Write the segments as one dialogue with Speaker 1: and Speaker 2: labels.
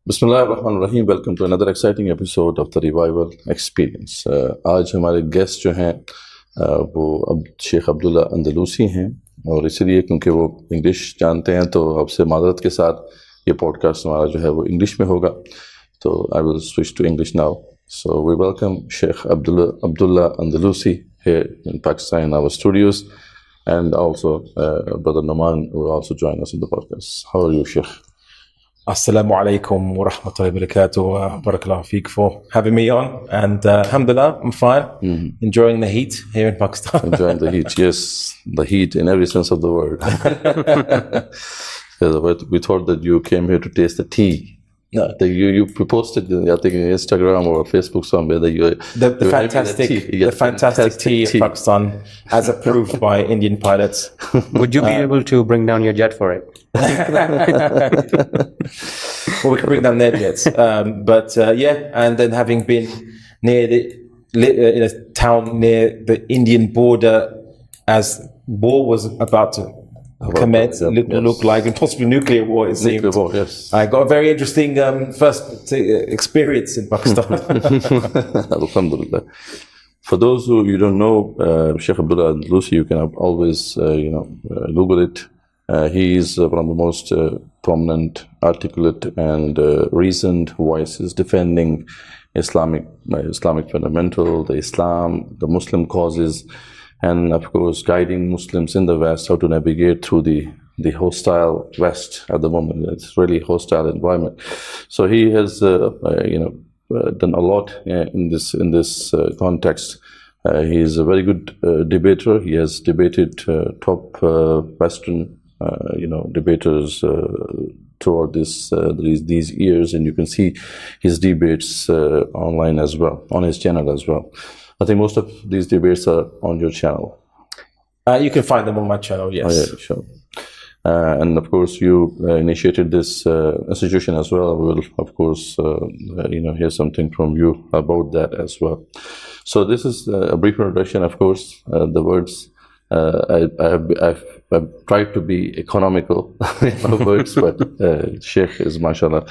Speaker 1: Bismillah ar-Rahman ar-Rahim. Welcome to another exciting episode of the Revival Experience. आज हमारे guest जो हैं वो शेख अब्दुल्ला अंदलूसी हैं और इसलिए क्योंकि वो इंग्लिश जानते हैं तो आपसे माज़रत के साथ ये पॉडकास्ट हमारा जो है वो इंग्लिश में होगा. तो I will switch to English now. So we welcome Sheikh Abdullah Andalusi here in Pakistan in our studios, and also Brother Noman will also join us in the podcast. How are you, Sheikh?
Speaker 2: Assalamu alaikum wa rahmatullahi wa barakatuh. Barakallahu feek for having me on. And alhamdulillah, I'm fine. Enjoying the heat here in Pakistan.
Speaker 1: Enjoying the heat, yes. The heat in every sense of the word. We thought that you came here to taste the tea. No, you posted, I think, on Instagram or Facebook somewhere that
Speaker 2: the fantastic tea of Pakistan, as approved by Indian pilots.
Speaker 3: Would you be able to bring down your jet for it?
Speaker 2: Well, we can bring down their jets. And then having been near in a town near the Indian border as war was about to commence, look like, and possibly nuclear war, it seemed.
Speaker 1: Nuclear war, yes.
Speaker 2: I got a very interesting first experience in Pakistan.
Speaker 1: Alhamdulillah. For those who you don't know, Sheikh Abdullah Andlusi, you can always Google it. He is one of the most prominent, articulate, and reasoned voices defending Islamic fundamental, the Islam, the Muslim causes, and of course guiding Muslims in the West how to navigate through the hostile West at the moment. It's really hostile environment. So he has done a lot in this context. He is a very good debater. He has debated top Western debaters throughout these years, and you can see his debates online as well, on his channel as well. I think most of these debates are on your channel.
Speaker 2: You can find them on my channel, yes.
Speaker 1: Oh, yeah, sure. And of course, you initiated this institution as well. We will, of course, hear something from you about that as well. So this is a brief introduction. Of course, the words. I've tried to be economical in words, but Sheikh is, mashallah,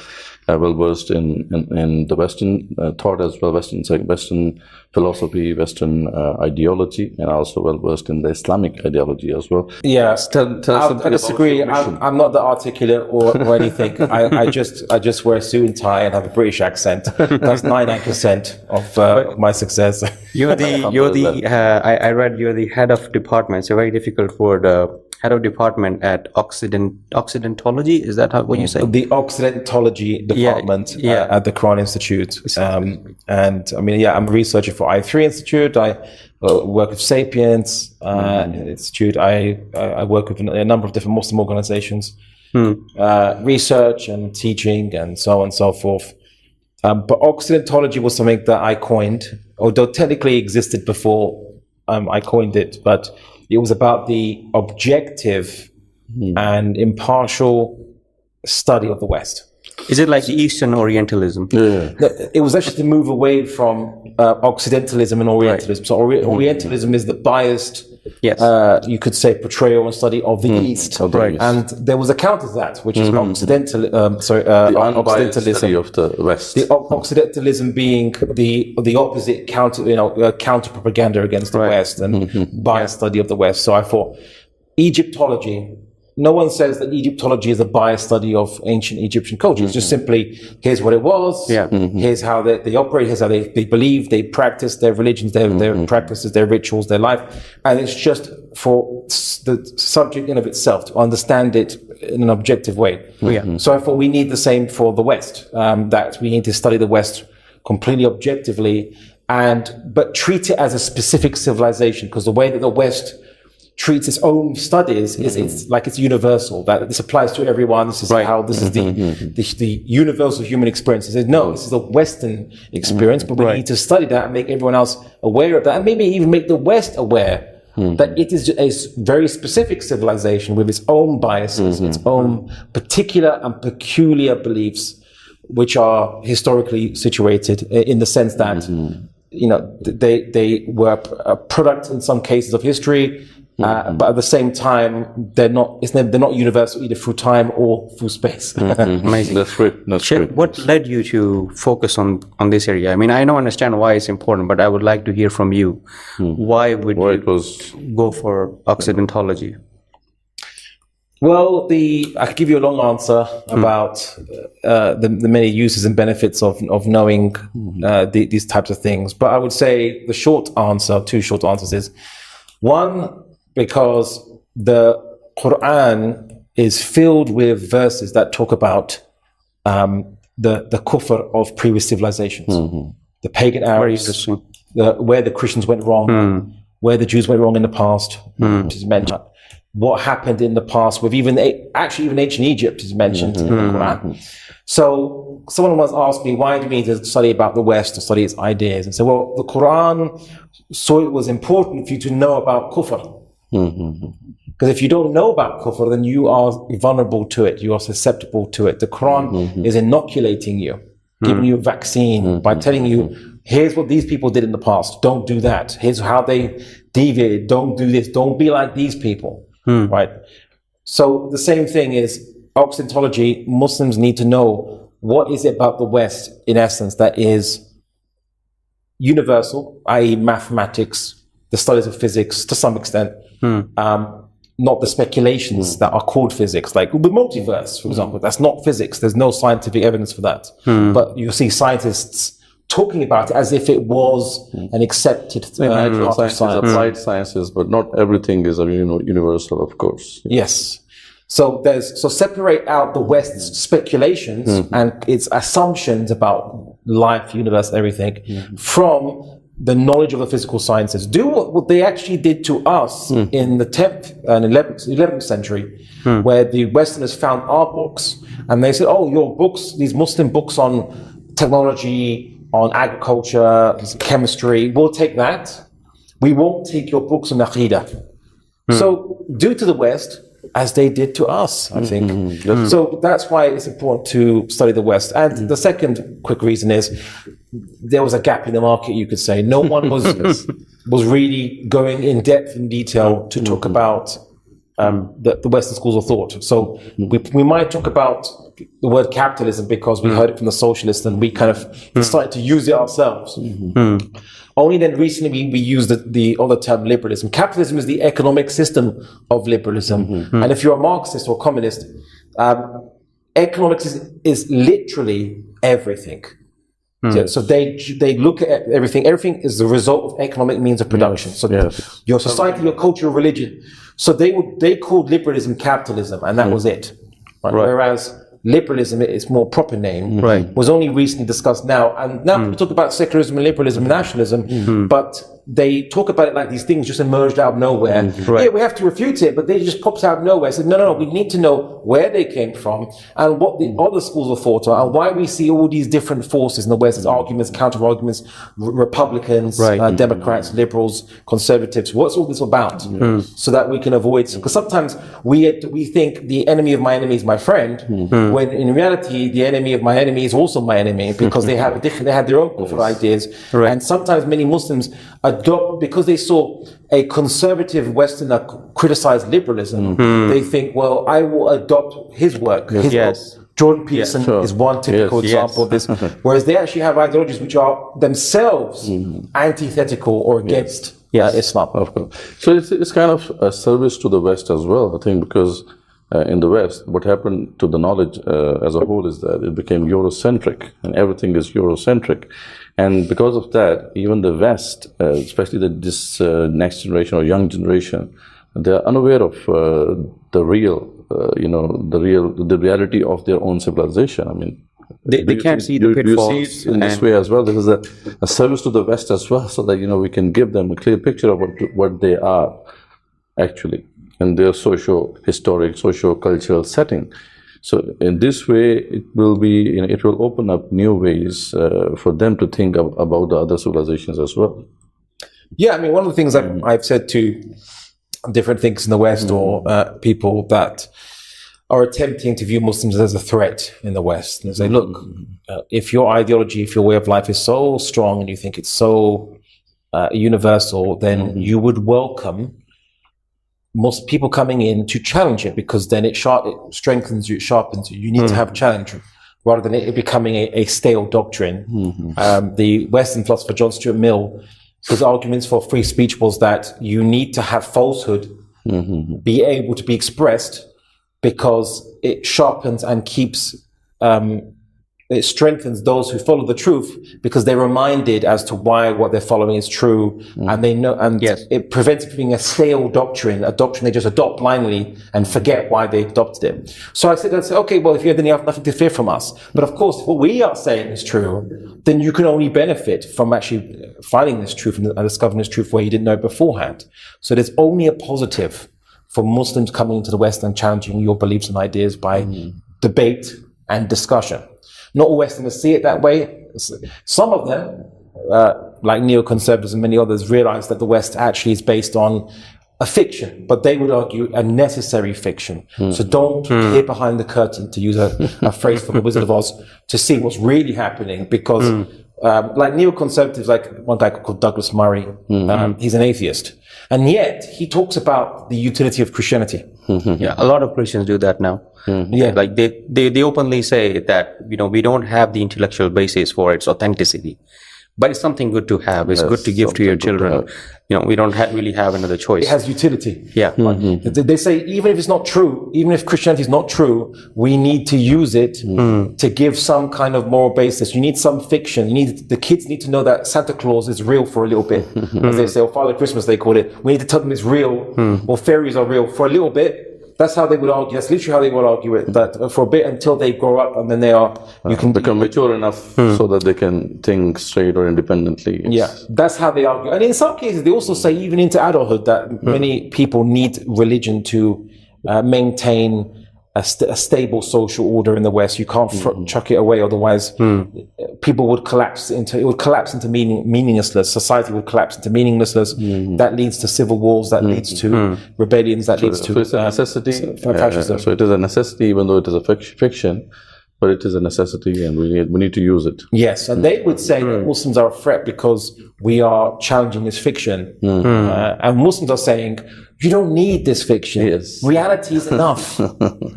Speaker 1: well versed in the Western thought as well, Western philosophy, Western ideology, and also well versed in the Islamic ideology as well.
Speaker 2: Yeah, I disagree. I'm not that articulate or anything. I just wear a suit and tie and have a British accent. That's 99% of my success.
Speaker 3: I read you're the head of department. It's very difficult for the head of department at occidentology. Is that what you say?
Speaker 2: The occidentology department at the Quran Institute. And I mean, I'm a researcher for I3 Institute. I work with Sapiens Institute. I work with a number of different Muslim organizations, research and teaching and so on and so forth. But occidentology was something that I coined, although technically existed before I coined it, but it was about the objective and impartial study of the West.
Speaker 3: Is it like Eastern Orientalism?
Speaker 1: Yeah.
Speaker 2: No, it was actually to move away from Occidentalism and Orientalism. Right. So Orientalism is the biased, you could say, portrayal and study of the East.
Speaker 1: Right.
Speaker 2: And there was a counter to that, which is Occidentalism.
Speaker 1: Study of the West.
Speaker 2: The Occidentalism being the opposite counter propaganda against the West and biased study of the West. So I thought Egyptology. No one says that Egyptology is a biased study of ancient Egyptian culture. It's just simply, here's what it was, here's how they operate, here's how they believe, they practice their religions, their practices, their rituals, their life. And it's just for the subject in of itself to understand it in an objective way. So I thought we need the same for the West, that we need to study the West completely objectively, but treat it as a specific civilization, because the way that the West treats its own studies is it's like it's universal, that this applies to everyone. This is how this is the universal human experience. It says, no, this is a Western experience, but we need to study that and make everyone else aware of that, and maybe even make the West aware that it is a very specific civilization with its own biases, its own particular and peculiar beliefs, which are historically situated in the sense that they were a product in some cases of history. but at the same time, they're not universal either through time or through space.
Speaker 3: Amazing.
Speaker 1: That's great. That's
Speaker 3: Sheikh,
Speaker 1: great.
Speaker 3: what led you to focus on this area? I mean, I don't understand why it's important, but I would like to hear from you. Why would you go for occidentology?
Speaker 2: Well, I could give you a long answer about the many uses and benefits of knowing these types of things. But I would say the short answer, two short answers is, one, because the Quran is filled with verses that talk about the kufr of previous civilizations, the pagan Arabs, where the Christians went wrong, where the Jews went wrong in the past, which is mentioned. What happened in the past with even ancient Egypt is mentioned in the Quran. So someone once asked me, why do you need to study about the West, to study its ideas? And so, well, the Quran saw it was important for you to know about kufr. Because if you don't know about kufr, then you are vulnerable to it. You are susceptible to it. The Quran is inoculating you, giving you a vaccine by telling you, here's what these people did in the past. Don't do that. Here's how they deviated. Don't do this. Don't be like these people. Right. So the same thing is occidentology. Muslims need to know what is it about the West, in essence, that is universal, i.e. mathematics, the studies of physics to some extent, not the speculations that are called physics, like the multiverse, for example. That's not physics. There's no scientific evidence for that. But you see scientists talking about it as if it was an accepted part of science.
Speaker 1: Applied sciences, but not everything is universal, of course.
Speaker 2: Yes. So separate out the West's speculations and its assumptions about life, universe, everything from the knowledge of the physical sciences. Do what they actually did to us in the 10th and 11th century, where the Westerners found our books and they said, oh, your books, these Muslim books on technology, on agriculture, chemistry, we'll take that. We won't take your books on Aqidah. So do to the West as they did to us, I think. So that's why it's important to study the West. And the second quick reason is there was a gap in the market, you could say. No one was really going in depth in detail to talk about the Western schools of thought. So we might talk about the word capitalism because we heard it from the socialists and we kind of decided to use it ourselves. Only then recently we used the other term liberalism. Capitalism is the economic system of liberalism. And if you're a Marxist or communist, economics is literally everything. So they look at everything. Everything is the result of economic means of production. So your society, your culture, your religion. So they called liberalism capitalism, and that was it. Right? Whereas liberalism, its more proper name, was only recently discussed now. And now people talk about secularism and liberalism and nationalism, but they talk about it like these things just emerged out of nowhere. Yeah, we have to refute it, but they just popped out of nowhere. So no, we need to know where they came from and what the other schools of thought are and why we see all these different forces in the West as arguments, counter-arguments, Republicans, Democrats, liberals, conservatives. What's all this about? So that we can avoid, because sometimes we think the enemy of my enemy is my friend, when in reality the enemy of my enemy is also my enemy, because they have their own ideas. And sometimes many Muslims adopt, because they saw a conservative Westerner criticize liberalism, they think, well, I will adopt his work. His work. Jordan Peterson is one typical example of this, whereas they actually have ideologies which are themselves antithetical or against Islam.
Speaker 1: Of course. So it's kind of a service to the West as well, I think, because in the West, what happened to the knowledge as a whole is that it became Eurocentric, and everything is Eurocentric. And because of that, even the West, especially this next generation or young generation, they're unaware of the reality of their own civilization. I mean,
Speaker 3: they can't see the pitfalls.
Speaker 1: You see it in this way as well. This is a service to the West as well, so that we can give them a clear picture of what they are actually in their socio-historic, socio-cultural setting. So in this way, it will open up new ways for them to think about the other civilizations as well.
Speaker 2: Yeah, I mean, one of the things I've said to different thinkers in the West or people that are attempting to view Muslims as a threat in the West, and say, look, if your ideology, if your way of life is so strong and you think it's so universal, then you would welcome most people coming in to challenge it, because then it strengthens you, it sharpens you. You need to have a challenge rather than it becoming a stale doctrine. The Western philosopher John Stuart Mill, his arguments for free speech was that you need to have falsehood be able to be expressed, because it sharpens and keeps, it strengthens those who follow the truth, because they're reminded as to why what they're following is true, and they know, and it prevents it from being a stale doctrine, a doctrine they just adopt blindly and forget why they adopted it. So I said, okay, well, if you have nothing to fear from us. But of course, if what we are saying is true, then you can only benefit from actually finding this truth and discovering this truth where you didn't know beforehand. So there's only a positive for Muslims coming into the West and challenging your beliefs and ideas by debate and discussion. Not all Westerners see it that way. Some of them, like neoconservatives and many others, realize that the West actually is based on a fiction, but they would argue a necessary fiction. So don't peer behind the curtain, to use a phrase from the Wizard of Oz, to see what's really happening, because like neoconservatives, like one guy called Douglas Murray, he's an atheist, and yet he talks about the utility of Christianity.
Speaker 3: Yeah, a lot of Christians do that now. Yeah, like they openly say that, we don't have the intellectual basis for its authenticity, but it's something good to have. It's good to give to your children. We don't really have another choice.
Speaker 2: It has utility.
Speaker 3: Yeah.
Speaker 2: They say even if it's not true, even if Christianity is not true, we need to use it to give some kind of moral basis. You need some fiction. The kids need to know that Santa Claus is real for a little bit. As they say, or Father Christmas, they call it. We need to tell them it's real, or fairies are real for a little bit. That's how they would argue. That's literally how they would argue it. That for a bit, until they grow up, and then you can
Speaker 1: become mature enough so that they can think straight or independently.
Speaker 2: Yeah, that's how they argue. And in some cases, they also say, even into adulthood, that many people need religion to maintain a stable social order in the West. You can't chuck it away, otherwise people would collapse into meaninglessness. Society would collapse into meaninglessness. That leads to civil wars, that leads to rebellions, that leads to
Speaker 1: it's a necessity.
Speaker 2: Fascism.
Speaker 1: So it is a necessity, even though it is a fiction, but it is a necessity, and we need to use it.
Speaker 2: Yes, and they would say that Muslims are a threat because we are challenging this fiction, and Muslims are saying, you don't need this fiction.
Speaker 1: Yes.
Speaker 2: Reality is enough.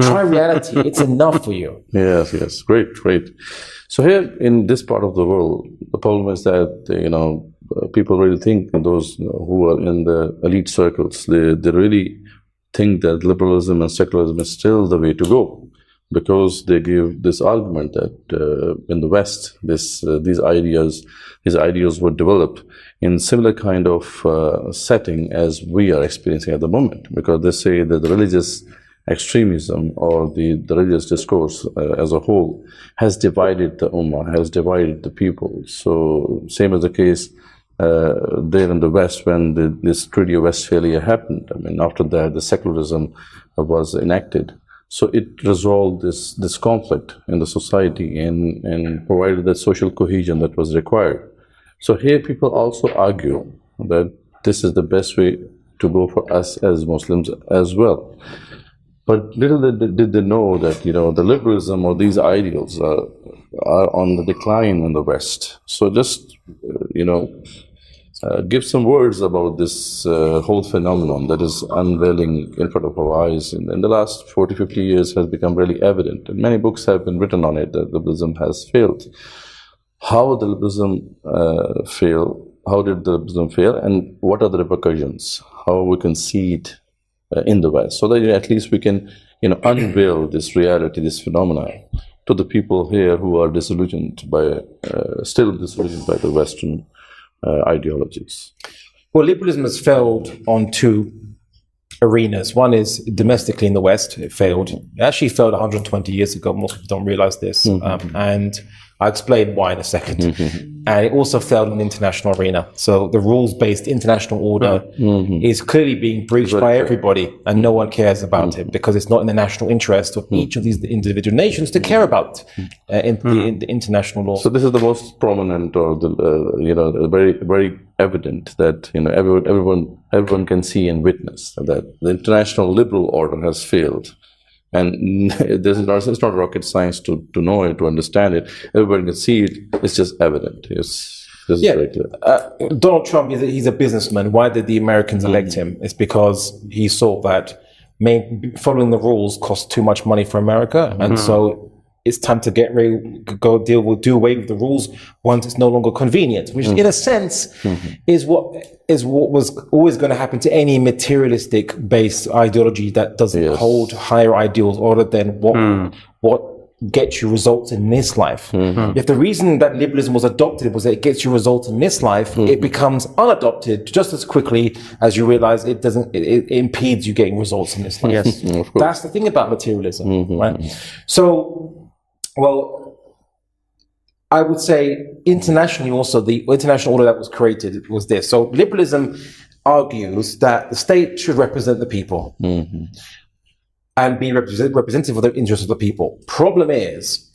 Speaker 2: Try reality. It's enough for you.
Speaker 1: Yes. Great. So here in this part of the world, the problem is that, people really think, those who are in the elite circles, they really think that liberalism and secularism is still the way to go, because they give this argument that in the West, these ideas were developed in similar kind of setting as we are experiencing at the moment, because they say that the religious extremism or the religious discourse as a whole has divided the Ummah, has divided the people. So same as the case there in the West when this Treaty of Westphalia happened. I mean, after that, the secularism was enacted. So it resolved this conflict in the society and provided that social cohesion that was required. So here people also argue that this is the best way to go for us as Muslims as well. But little did they know that, the liberalism or these ideals are on the decline in the West. So just, give some words about this whole phenomenon that is unveiling in front of our eyes. In the last 40, 50 years has become really evident. And many books have been written on it, that liberalism has failed. How did liberalism fail? How did the liberalism fail? And what are the repercussions? How we can see it in the West, so that at least we can, unveil this reality, this phenomena, to the people here who are still disillusioned by the Western ideologies.
Speaker 2: Well, liberalism has failed on two arenas. One is domestically in the West. It failed. It actually failed 120 years ago. Most people don't realize this. And I'll explain why in a second. And it also failed in the international arena. So the rules-based international order is clearly being breached by everybody, and no one cares about it, because it's not in the national interest of each of these individual nations to care about the international law.
Speaker 1: So this is the most prominent, or the very, very evident that everyone can see and witness that the international liberal order has failed. And it's not rocket science to know it, to understand it. Everybody can see it. It's just evident. It's This is very clear.
Speaker 2: Donald Trump, he's a businessman. Why did the Americans elect him? It's because he saw that following the rules costs too much money for America, and so it's time to do away with the rules once it's no longer convenient, which in a sense is what was always going to happen to any materialistic based ideology that doesn't hold higher ideals other than what gets you results in this life. If the reason that liberalism was adopted was that it gets you results in this life, it becomes unadopted just as quickly as you realize it impedes you getting results in this life.
Speaker 3: Yes.
Speaker 2: That's the thing about materialism, right? So, well, I would say internationally also, the international order that was created was this. So liberalism argues that the state should represent the people and be representative of the interests of the people. Problem is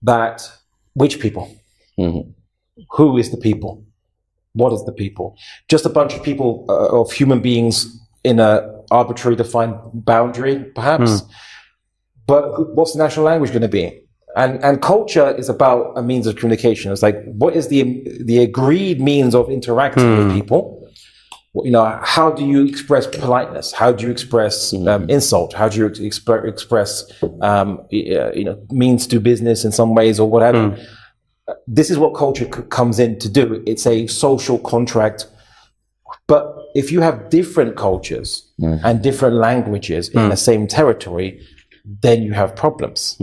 Speaker 2: that which people? Who is the people? What is the people? Just a bunch of people, of human beings in a arbitrary defined boundary, perhaps. But what's the national language going to be? And culture is about a means of communication. It's like, what is the agreed means of interacting with people? You know, how do you express politeness? How do you express insult? How do you express means to business in some ways or whatever? This is what culture comes in to do. It's a social contract. But if you have different cultures and different languages in the same territory, then you have problems.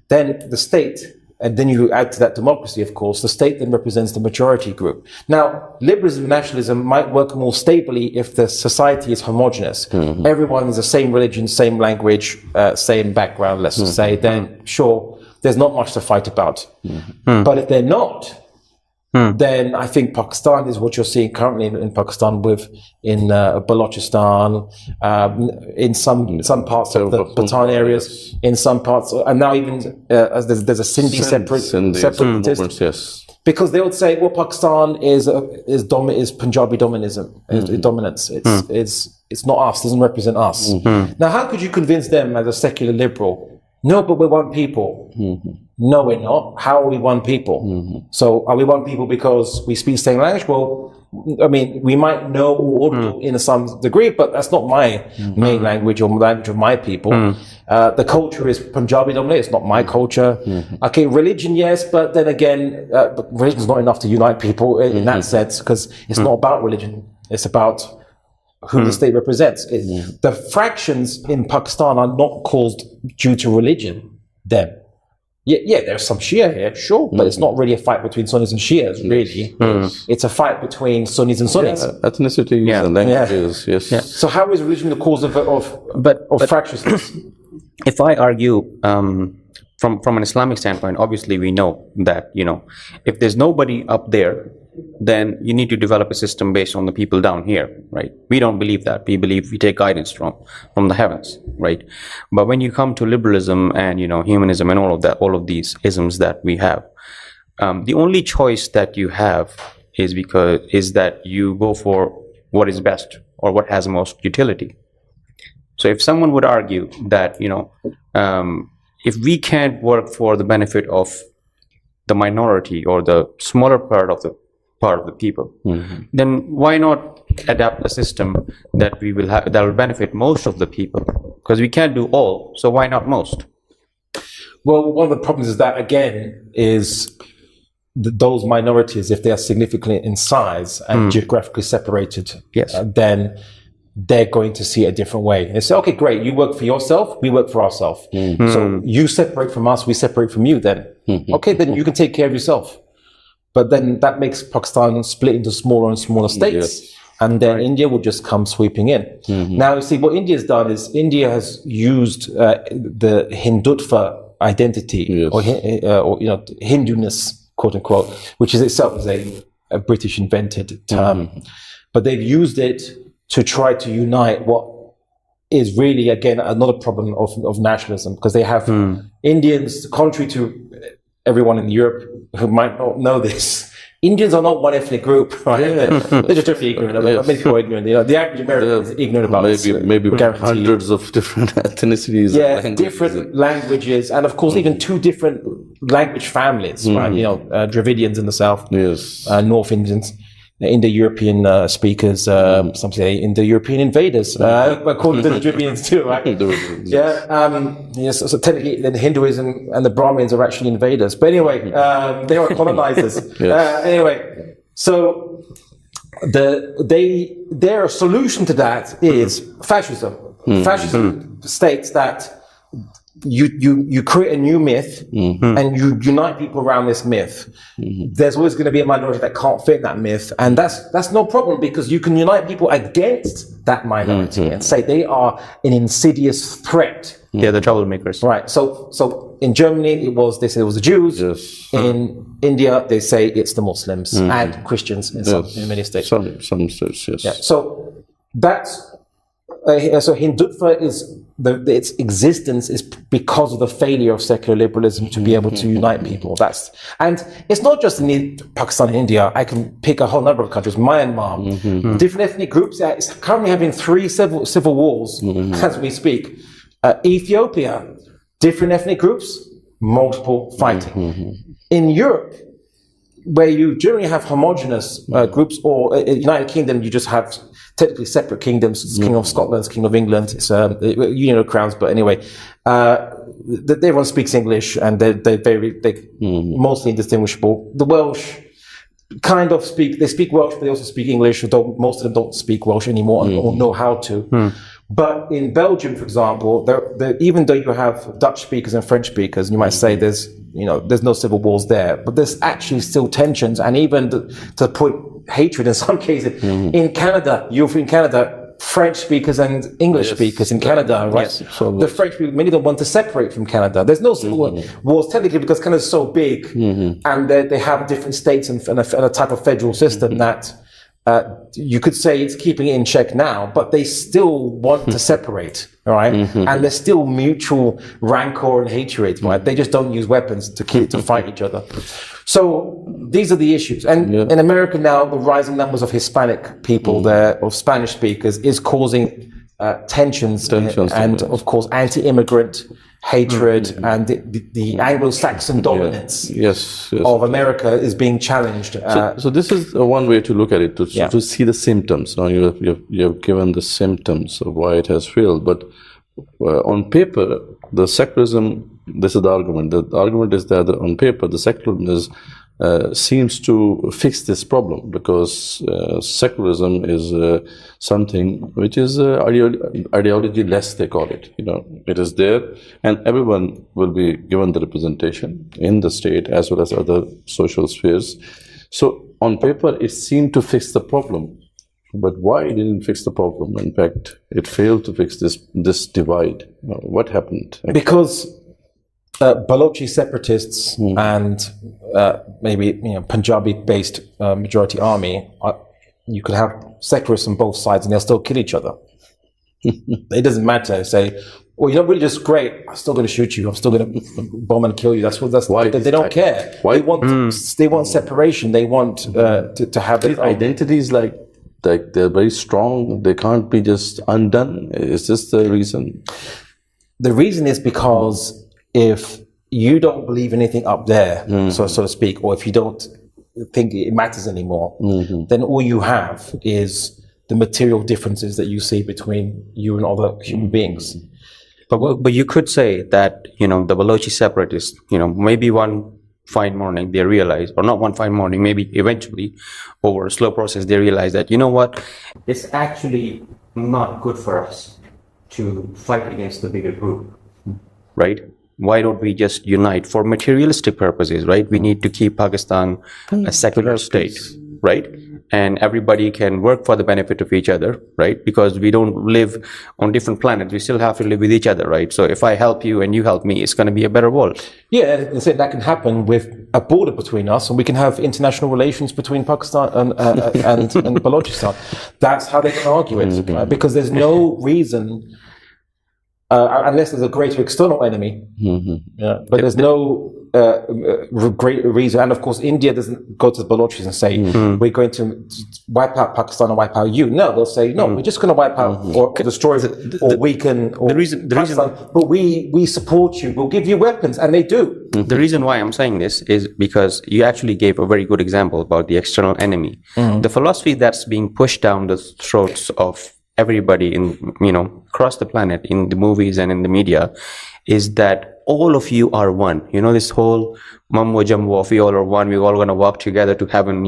Speaker 2: Then the state, and then you add to that democracy, of course, the state then represents the majority group. Now, liberalism and nationalism might work more stably if the society is homogenous. Everyone is the same religion, same language, same background, let's just say, then sure, there's not much to fight about. But if they're not, then I think Pakistan is what you're seeing currently in Pakistan in Balochistan, in some parts of the Pathan areas, in some parts, and now even there's a Sindhi separatist. Because they would say, well, Pakistan is Punjabi dominance. It's not us. Doesn't represent us. Now, how could you convince them as a secular liberal? No, but we're one people. No, we're not. How are we one people? So are we one people because we speak the same language? Well, I mean, we might know Urdu in some degree, but that's not my main language or language of my people. The culture is Punjabi dominated. It's not my culture. Okay, religion, yes, but then again, religion is not enough to unite people in that sense, because it's not about religion. It's about who the state represents. The fractions in Pakistan are not caused due to religion, then. Yeah, there's some Shia here, sure, but it's not really a fight between Sunnis and Shias, really. It's a fight between Sunnis and Sunnis.
Speaker 1: Ethnicity and languages, yes.
Speaker 2: So how is religion the cause of fractiousness?
Speaker 3: If I argue from an Islamic standpoint, obviously we know that, if there's nobody up there, then you need to develop a system based on the people down here, right? We don't believe that. We believe we take guidance from the heavens, right? But when you come to liberalism and, humanism and all of these isms that we have, the only choice that you have is that you go for what is best or what has the most utility. So if someone would argue that, if we can't work for the benefit of the minority or the smaller part of the people, then why not adapt a system that will benefit most of the people? Because we can't do all, so why not most?
Speaker 2: Well, one of the problems is that, again, is those minorities, if they are significantly in size and geographically separated, then they're going to see it a different way. They say, okay, great, you work for yourself, we work for ourselves. So you separate from us, we separate from you then. Okay, then you can take care of yourself. But then that makes Pakistan split into smaller and smaller states. And then India will just come sweeping in. Now, you see, what India has done is India has used the Hindutva identity or Hinduness, quote unquote, which is itself is a British invented term. But they've used it to try to unite what is really, again, another problem of nationalism, because they have Indians, contrary to everyone in Europe who might not know this, Indians are not one ethnic group, right? They're just totally ignorant. Many people are ignorant. The average American is ignorant about
Speaker 1: maybe hundreds of different ethnicities.
Speaker 2: Yeah, different languages, and of course, even 2 different language families, right? Dravidians in the south, North Indians, Indo-European speakers, some say Indo-European invaders, according to the Dravidians too, right? So technically, the Hinduism and the Brahmins are actually invaders. But anyway, they are colonizers. Anyway, so their solution to that is fascism. Fascism states that you create a new myth and you unite people around this myth. There's always going to be a minority that can't fit that myth, and that's no problem, because you can unite people against that minority and say they are an insidious threat.
Speaker 3: They're the troublemakers.
Speaker 2: Right. So in Germany it was the Jews. In India they say it's the Muslims and Christians in many states.
Speaker 1: Some states, yes.
Speaker 2: Yeah. So that's so Hindutva is its existence is because of the failure of secular liberalism to be able to unite people. And it's not just in Pakistan and India. I can pick a whole number of countries. Myanmar, different ethnic groups. It's currently having 3 civil wars as we speak. Ethiopia, different ethnic groups, multiple fighting. In Europe, where you generally have homogenous groups, or United Kingdom, you just have technically separate kingdoms. It's King of Scotland, it's King of England, it's Union of Crowns. But anyway, everyone speaks English, and they're mostly indistinguishable. The Welsh kind of speak Welsh, but they also speak English, although most of them don't speak Welsh anymore or know how to. But in Belgium, for example, even though you have Dutch speakers and French speakers, and you might say there's no civil wars there, but there's actually still tensions, and even to put hatred in some cases. In Canada, French speakers and English speakers in Canada, right? So the French people, many of them want to separate from Canada. There's no civil wars technically because Canada's so big, and they have different states and a type of federal system that you could say it's keeping it in check now, but they still want to separate, all right? And there's still mutual rancor and hatred, right? They just don't use weapons to fight each other. So these are the issues. And in America now, the rising numbers of Hispanic people there, of Spanish speakers, is causing tensions and of course, anti-immigrant hatred and the Anglo-Saxon dominance of America is being challenged.
Speaker 1: So this is one way to look at it, to see the symptoms. Now you have given the symptoms of why it has failed, but on paper, the secularism, this is the argument. The argument is that on paper, the secularism seems to fix this problem, because secularism is something which is ideology less, they call it. It is there, and everyone will be given the representation in the state as well as other social spheres. So on paper, it seemed to fix the problem. But why it didn't fix the problem? In fact, it failed to fix this divide. What happened?
Speaker 2: Because Balochi separatists and maybe Punjabi-based majority army, you could have secularists on both sides and they'll still kill each other. It doesn't matter. Say, well, you're not really just great. I'm still going to shoot you. I'm still going to bomb and kill you. That's why they don't care. Why? They want separation. They want to have
Speaker 1: these identities like they're very strong. They can't be just undone. Is this the reason?
Speaker 2: The reason is because if you don't believe anything up there, so to speak, or if you don't think it matters anymore, then all you have is the material differences that you see between you and other human beings.
Speaker 3: But you could say that, the Balochi separatists, maybe one fine morning they realize, or not one fine morning, maybe eventually over a slow process, they realize that, it's actually not good for us to fight against the bigger group, right? Why don't we just unite for materialistic purposes, right? We need to keep Pakistan a secular state, right? And everybody can work for the benefit of each other, right? Because we don't live on different planets. We still have to live with each other, right? So if I help you and you help me, it's going to be a better world.
Speaker 2: Yeah, and so that can happen with a border between us, and we can have international relations between Pakistan and Balochistan. That's how they can argue it, because there's no reason unless there's a greater external enemy. Yeah. But there's no great reason. And of course, India doesn't go to the Balochis and say, we're going to wipe out Pakistan and wipe out you. No, they'll say, no, we're just going to wipe out or destroy or weaken or
Speaker 3: the reason,
Speaker 2: but we support you. We'll give you weapons. And they do.
Speaker 3: The reason why I'm saying this is because you actually gave a very good example about the external enemy. The philosophy that's being pushed down the throats of everybody in, across the planet, in the movies and in the media, is that all of you are one. This whole mambo jumbo of we all are one, we're all going to work together to heaven,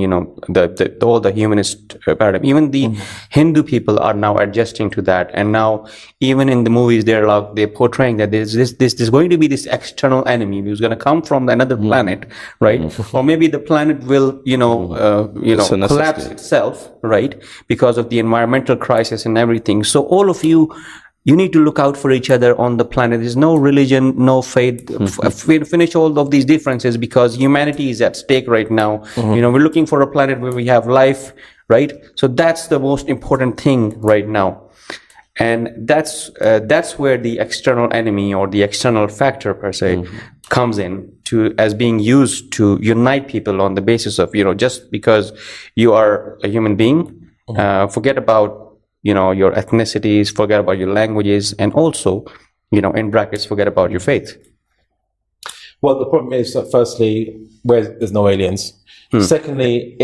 Speaker 3: all the humanist paradigm. Even the Hindu people are now adjusting to that. And now, even in the movies, they're portraying that there's going to be this external enemy who's going to come from another planet, right? Or maybe the planet will, collapse itself, right? Because of the environmental crisis and everything. So all of you need to look out for each other on the planet. There's no religion, no faith. Finish all of these differences because humanity is at stake right now. We're looking for a planet where we have life, right? So that's the most important thing right now. And that's where the external enemy or the external factor per se comes in as being used to unite people on the basis of, just because you are a human being, forget about your ethnicities, forget about your languages, and also, in brackets, forget about your faith.
Speaker 2: Well, the problem is that firstly, where there's no aliens. Secondly,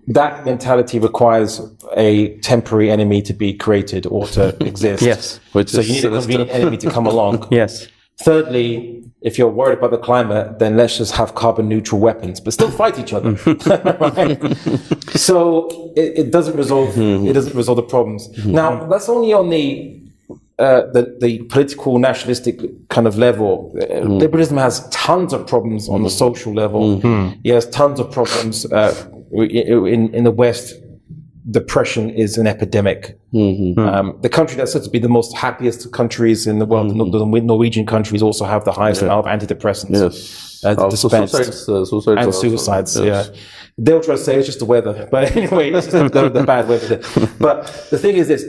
Speaker 2: that mentality requires a temporary enemy to be created or to exist.
Speaker 3: Yes.
Speaker 2: So you need a convenient enemy to come along.
Speaker 3: Yes.
Speaker 2: Thirdly, if you're worried about the climate, then let's just have carbon neutral weapons, but still fight each other. Right? So it doesn't resolve. It doesn't resolve the problems. Now that's only on the political nationalistic kind of level. Liberalism has tons of problems on the social level. It has tons of problems in the West. Depression is an epidemic. The country that's said to be the most happiest countries in the world, the Norwegian countries, also have the highest amount of antidepressants dispensed. Suicides. They'll try to say it's just the weather, but anyway, let's just go with the bad weather. But the thing is this: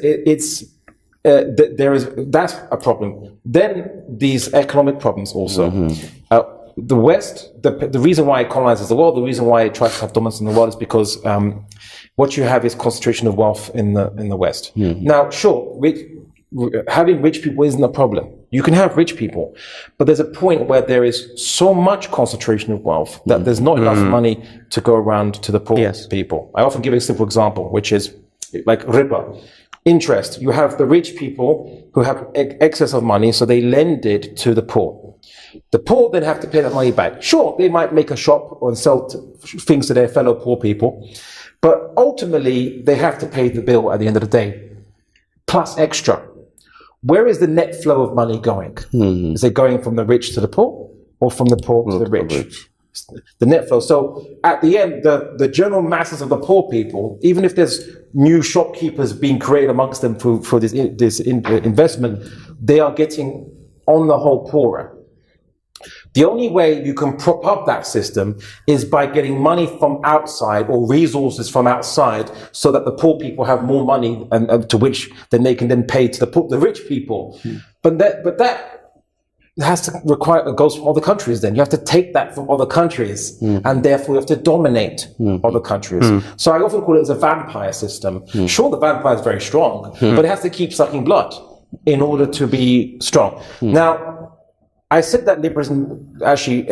Speaker 2: that's a problem. Then these economic problems also. The West, the reason why it colonizes the world, the reason why it tries to have dominance in the world is because what you have is concentration of wealth in the West. Now, sure, having rich people isn't a problem. You can have rich people, but there's a point where there is so much concentration of wealth that there's not enough money to go around to the poor people. I often give a simple example, which is like riba. Interest. You have the rich people who have excess of money, so they lend it to the poor. The poor then have to pay that money back. Sure, they might make a shop or sell things to their fellow poor people, but ultimately they have to pay the bill at the end of the day, plus extra. Where is the net flow of money going? Is it going from the rich to the poor, or from the poor to the rich? The net flow. So at the end, the general masses of the poor people, even if there's new shopkeepers being created amongst them for this investment, they are getting, on the whole, poorer. The only way you can prop up that system is by getting money from outside or resources from outside, so that the poor people have more money, and to which then they can then pay to the rich people. But that has to require, it goes from other countries. Then you have to take that from other countries, and therefore you have to dominate other countries. So I often call it as a vampire system. Sure, the vampire is very strong, but it has to keep sucking blood in order to be strong. Now, I said that liberalism actually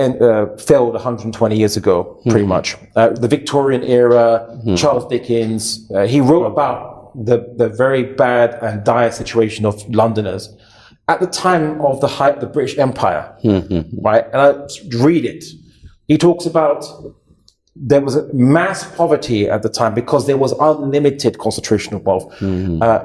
Speaker 2: failed 120 years ago, pretty much. The Victorian era, Charles Dickens, he wrote about the very bad and dire situation of Londoners at the time of the height of the British Empire, right? And I read it. He talks about there was a mass poverty at the time because there was unlimited concentration of wealth,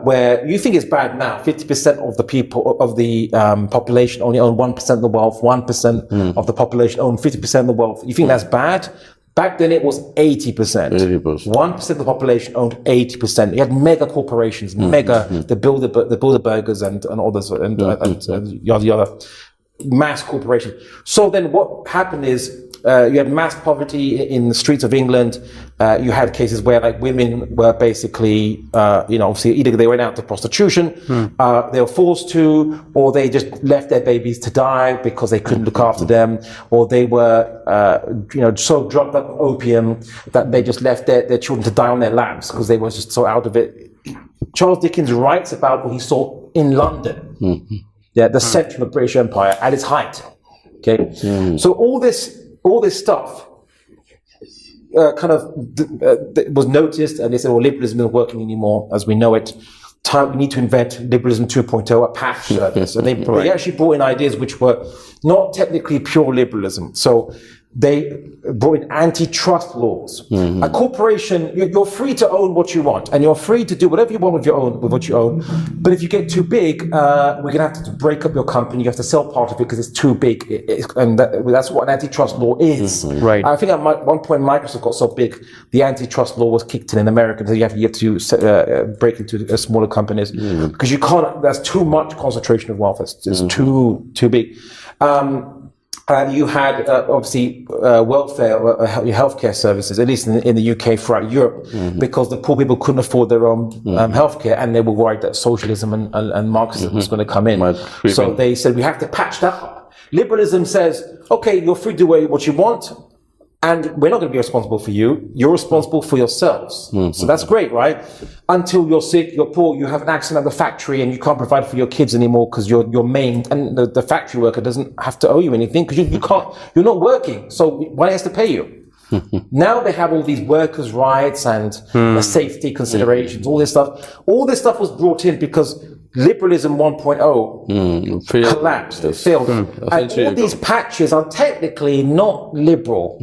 Speaker 2: where you think it's bad now. 50% of the people, of the population only own 1% of the wealth, 1% of the population own 50% of the wealth. You think that's bad? Back then it was 80%. 1% of the population owned 80%. You had mega corporations, the Bilderbergers and others, and yada yada, mass corporations. So then what happened is you had mass poverty in the streets of England. You had cases where like women were basically, obviously either they went out to prostitution, they were forced to, or they just left their babies to die because they couldn't look after them, or they were, so drugged up with opium that they just left their children to die on their laps because they were just so out of it. Charles Dickens writes about what he saw in London, the center of the British Empire at its height. Okay, so all this stuff was noticed, and they said, "Well, liberalism isn't working anymore as we know it. We need to invent liberalism 2.0, a patch service." And they actually brought in ideas which were not technically pure liberalism. So they brought in antitrust laws. A corporation, you're free to own what you want, and you're free to do whatever you want with what you own. But if you get too big, we're going to have to break up your company. You have to sell part of it because it's too big. And that's what an antitrust law is.
Speaker 3: Right.
Speaker 2: I think at one point Microsoft got so big, the antitrust law was kicked in America. So you have to break into smaller companies because you can't. There's too much concentration of wealth. It's too big. You had obviously welfare, healthcare services, at least in the UK, throughout Europe, because the poor people couldn't afford their own healthcare, and they were worried that socialism and Marxism was going to come in. So they said we have to patch that up. Liberalism says, okay, you're free to do what you want, and we're not going to be responsible for you. You're responsible for yourselves. So that's great, right? Until you're sick, you're poor, you have an accident at the factory, and you can't provide for your kids anymore because you're maimed, and the factory worker doesn't have to owe you anything because you're not working. So why has to pay you? Now they have all these workers' rights and safety considerations, all this stuff. All this stuff was brought in because Liberalism 1.0 collapsed, it failed. And all these patches are technically not liberal,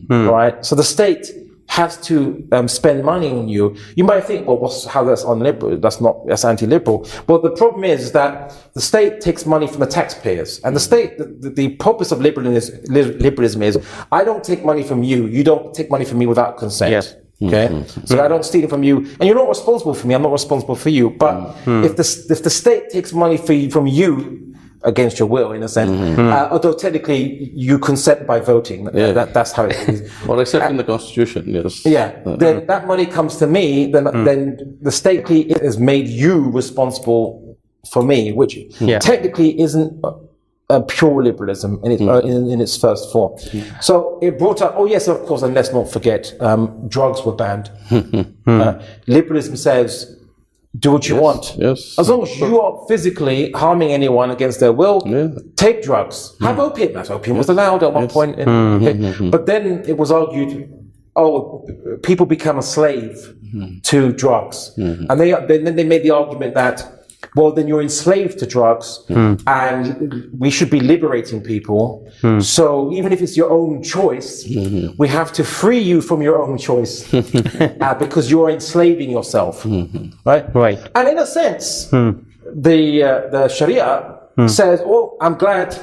Speaker 2: right? So the state has to spend money on you. You might think, well, how that's unliberal? That's anti-liberal. Well, the problem is that the state takes money from the taxpayers, and the state, the purpose of liberalism is, I don't take money from you. You don't take money from me without consent.
Speaker 3: Yes.
Speaker 2: Okay, so I don't steal it from you, and you're not responsible for me. I'm not responsible for you. But if the state takes money from you against your will, in a sense, although technically you consent by voting, that's how it is.
Speaker 1: Well, except in the Constitution, yes.
Speaker 2: Yeah, then that money comes to me. Then the state has made you responsible for me, which technically isn't pure liberalism in its first form. So it brought up, of course, and let's not forget, drugs were banned. Liberalism says, do what you want.
Speaker 1: Yes.
Speaker 2: As long as you are physically harming anyone against their will, take drugs. Have opium. That opium was allowed at one point. But then it was argued, people become a slave to drugs. And then they made the argument that, well, then you're enslaved to drugs, and we should be liberating people. So even if it's your own choice, we have to free you from your own choice because you're enslaving yourself, right?
Speaker 3: Right.
Speaker 2: And in a sense, the Sharia says, "Oh, I'm glad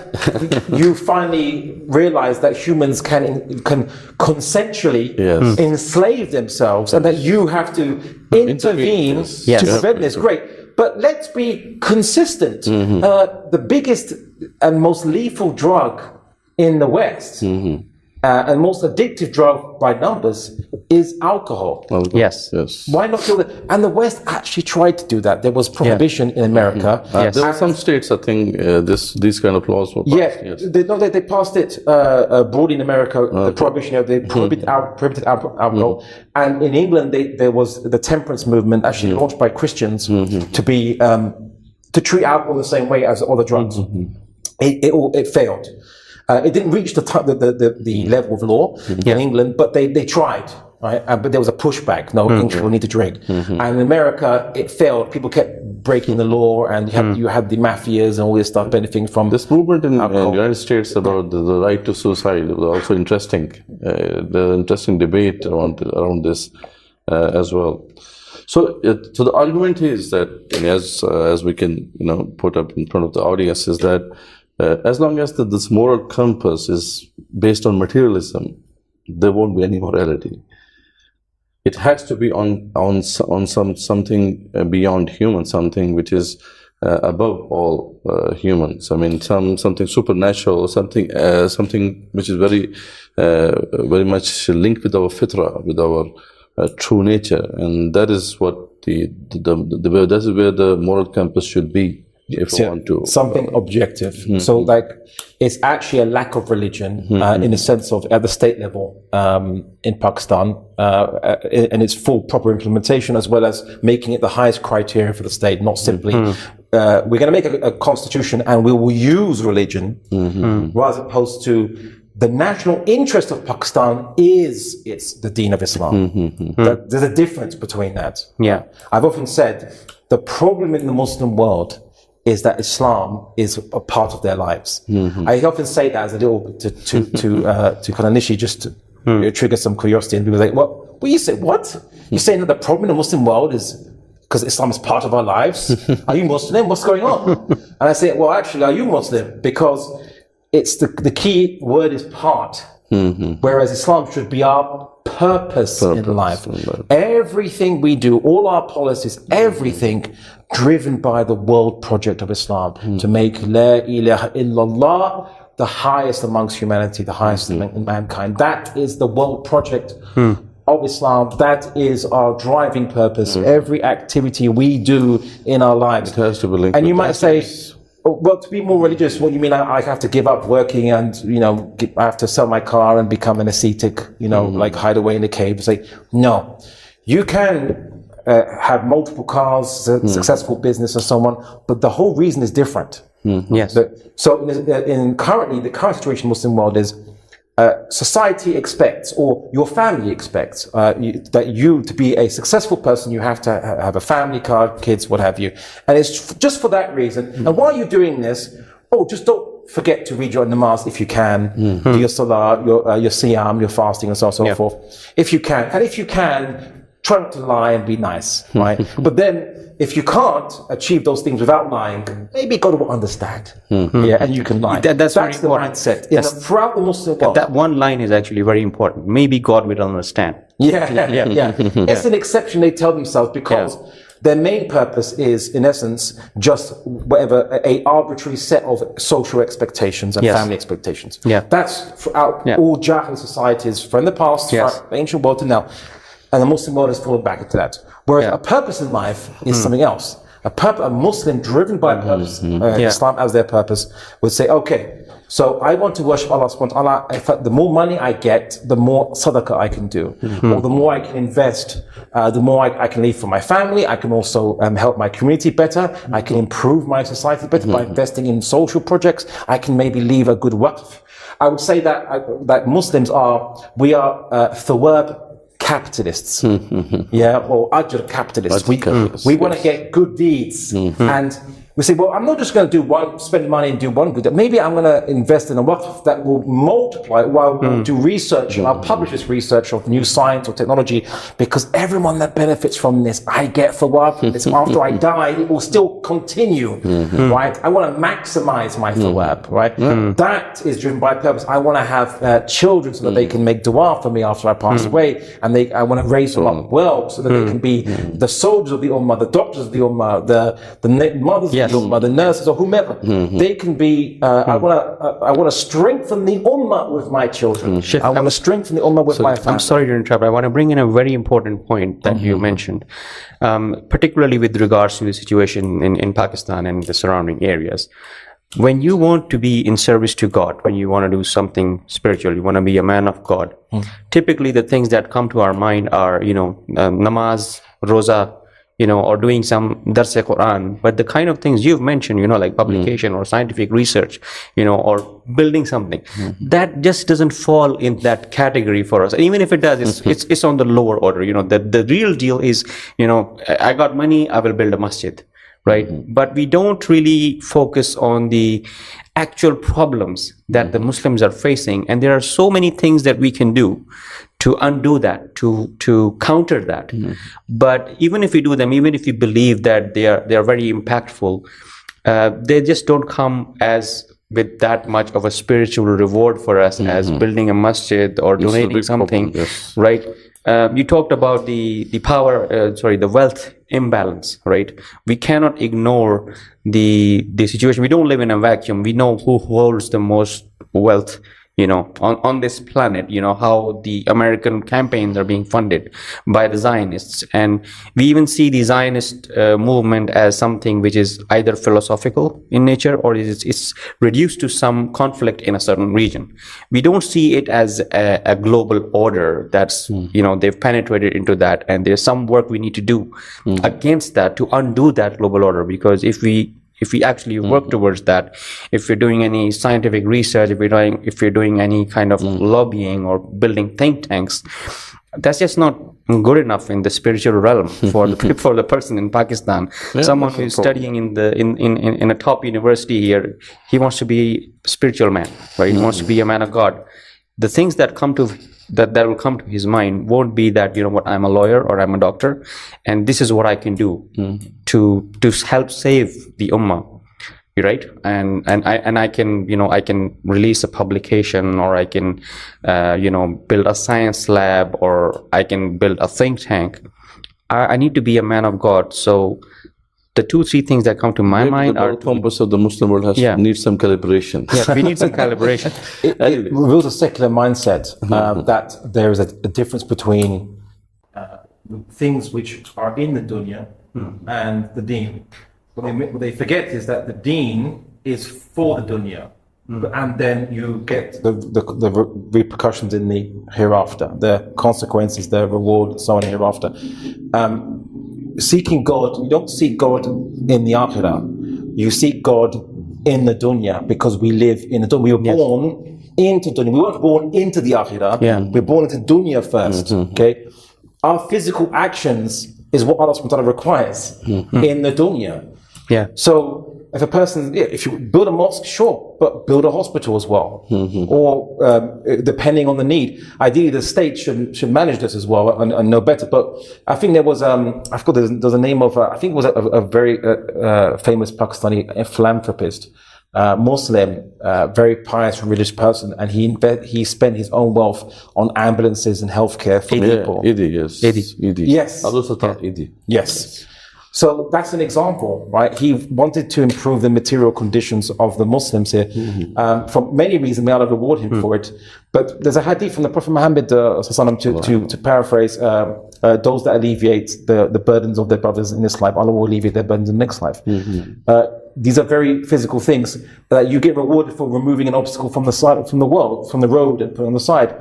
Speaker 2: you finally realized that humans can consensually enslave themselves, and that you have to intervene to prevent this." Great. But let's be consistent. The biggest and most lethal drug in the West and most addictive drug by numbers is alcohol.
Speaker 3: Yes.
Speaker 2: Why not kill it? And the West actually tried to do that. There was prohibition in America.
Speaker 1: There were some states, I think, these kind of laws were passed.
Speaker 2: They passed it broadly in America. The prohibition, they prohibited alcohol. And in England, there was the temperance movement, actually launched by Christians, to be to treat alcohol the same way as other drugs. It failed. It didn't reach the level of law in England, but they tried, right? But there was a pushback. No, English will need to drink. And in America, it failed. People kept breaking the law, and you had the mafias and all this stuff benefiting from
Speaker 1: this movement in the United States about the right to suicide. It was also interesting. The interesting debate around this as well. So the argument is that, as we can put up in front of the audience, is that as long as this moral compass is based on materialism, there won't be any morality. It has to be on something beyond human, something which is above all humans. I mean, something supernatural, something which is very much linked with our fitra, with our true nature, and that is what that is where the moral compass should be. If I want to
Speaker 2: something objective. So like it's actually a lack of religion in the sense of at the state level in Pakistan and its full proper implementation, as well as making it the highest criteria for the state, not simply we're going to make a constitution and we will use religion, rather opposed to the national interest of Pakistan it's the Deen of Islam. There's a difference between that.
Speaker 3: Yeah,
Speaker 2: I've often said the problem in the Muslim world is that Islam is a part of their lives. I often say that as a little to kind of initially just to trigger some curiosity, and people say, "Well, you say what? You're saying that the problem in the Muslim world is because Islam is part of our lives? Are you Muslim? What's going on?" And I say, "Well, actually, are you Muslim? Because it's the key word is part, whereas Islam should be our purpose in life. Everything we do, all our policies, everything driven by the world project of Islam to make La ilaha illallah the highest amongst humanity, the highest in mankind. That is the world project of Islam. That is our driving purpose. Every activity we do in our lives.
Speaker 1: It has to be linked.
Speaker 2: And you might say, well, to be more religious, what you mean? I have to give up working and, I have to sell my car and become an ascetic, like hide away in the cave. It's like, no, you can have multiple cars, successful business and so on, but the whole reason is different.
Speaker 3: Yes.
Speaker 2: So currently, the current situation in the Muslim world is society expects, or your family expects, that you to be a successful person, you have to have a family, car, kids, what have you. And it's just for that reason. And while you're doing this, just don't forget to read your namaz if you can, do your salah, your siyam, your fasting, and so on and so forth. If you can. And if you can, try not to lie and be nice, right? But then, if you can't achieve those things without lying, maybe God will understand. And you can lie.
Speaker 3: That's
Speaker 2: the
Speaker 3: mindset.
Speaker 2: Throughout the Muslim world.
Speaker 3: That one line is actually very important. Maybe God will understand.
Speaker 2: It's an exception they tell themselves because their main purpose is, in essence, just whatever, a arbitrary set of social expectations and family expectations. That's throughout all Jahil societies from the past, from the ancient world to now. And the Muslim world has fallen back into that. Whereas a purpose in life is something else. A Muslim driven by purpose, Islam as their purpose, would say, okay, so I want to worship Allah subhanahu wa ta'ala. The more money I get, the more sadaqah I can do. Or the more I can invest, the more I can leave for my family. I can also help my community better. I can improve my society better by investing in social projects. I can maybe leave a good waqf. I would say that Muslims we are thawab capitalists, or ajr capitalists. We want to get good deeds, and we say, well, I'm not just going to spend money and do one good. Maybe I'm going to invest in a waqf that will multiply while we'll do research, and I'll publish this research of new science or technology, because everyone that benefits from this, I get thawab. It's after I die, it will still continue, right? I want to maximize my thawab, right? That is driven by purpose. I want to have children so that they can make dua for me after I pass away, and I want to raise them up well so that they can be the soldiers of the Ummah, the doctors of the Ummah, the mothers of the Ummah, the nurses or whomever. They can be, I want to strengthen the Ummah with my children. I want to strengthen the Ummah with my family.
Speaker 3: I'm sorry to interrupt. I want to bring in a very important point that you mentioned, particularly with regards to the situation in Pakistan and the surrounding areas. When you want to be in service to God, when you want to do something spiritual, you want to be a man of God, typically the things that come to our mind are, namaz, roza, or doing some dars-e-Quran, but the kind of things you've mentioned, like publication or scientific research, or building something, that just doesn't fall in that category for us. Even if it does, it's on the lower order. The real deal is, I got money, I will build a masjid, right? But we don't really focus on the actual problems that the Muslims are facing, and there are so many things that we can do to undo that, to counter that. But even if we do them, even if we believe that they are very impactful, they just don't come as with that much of a spiritual reward for us as building a masjid or donating something, right? You talked about the the wealth imbalance, right? We cannot ignore the situation. We don't live in a vacuum. We know who holds the most wealth, on this planet, how the American campaigns are being funded by the Zionists. And we even see the Zionist movement as something which is either philosophical in nature, or it's reduced to some conflict in a certain region. We don't see it as a global order that's, they've penetrated into that. And there's some work we need to do against that to undo that global order. Because if we actually work towards that, if we're doing any scientific research, if we're doing any kind of lobbying or building think tanks, that's just not good enough in the spiritual realm for the person in Pakistan. Someone who's studying in a top university here, he wants to be a spiritual man, right? He wants to be a man of God. The things that will come to his mind won't be that, I'm a lawyer or I'm a doctor, and this is what I can do to help save the Ummah, right? And I can, I can release a publication, or I can, build a science lab, or I can build a think tank. I need to be a man of God. So the 2-3 things that come to my mind are...
Speaker 1: The compass of the Muslim world needs some calibration.
Speaker 3: Yeah, we need some calibration.
Speaker 2: It reveals a secular mindset that there is a difference between things which are in the dunya and the deen. What they forget is that the deen is for the dunya. And then you get the repercussions in the hereafter, the consequences, the reward, so on hereafter. Seeking God, you don't seek God in the Akhirah. You seek God in the dunya, because we live in the dunya. We were born into dunya. We weren't born into the Akhirah. We're born into dunya first. Okay, our physical actions is what Allah subhanahu wa ta'ala requires in the dunya.
Speaker 3: Yeah.
Speaker 2: So if a person, if you build a mosque, sure, but build a hospital as well, or depending on the need. Ideally, the state should manage this as well and know better. But I think there was I forgot there's a name of I think it was a very famous Pakistani philanthropist, Muslim, very pious religious person, and he spent his own wealth on ambulances and healthcare for people. Yes. Yes. So that's an example, right? He wanted to improve the material conditions of the Muslims here. For many reasons, may Allah reward him for it. But there's a hadith from the Prophet Muhammad to paraphrase, those that alleviate the burdens of their brothers in this life, Allah will alleviate their burdens in the next life. These are very physical things that you get rewarded for removing an obstacle from the world, from the road, and put on the side.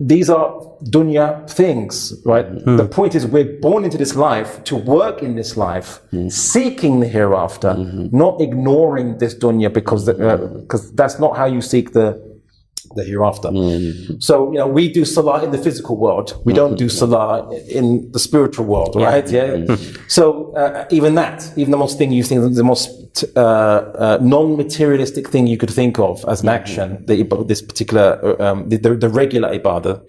Speaker 2: These are dunya things, right? The point is, we're born into this life to work in this life, seeking the hereafter, not ignoring this dunya, because that's not how you seek the hereafter. So, we do salah in the physical world. We don't do salah in the spiritual world, right? So, even the most thing you think, the most non-materialistic thing you could think of as an action, this particular, the regular ibadah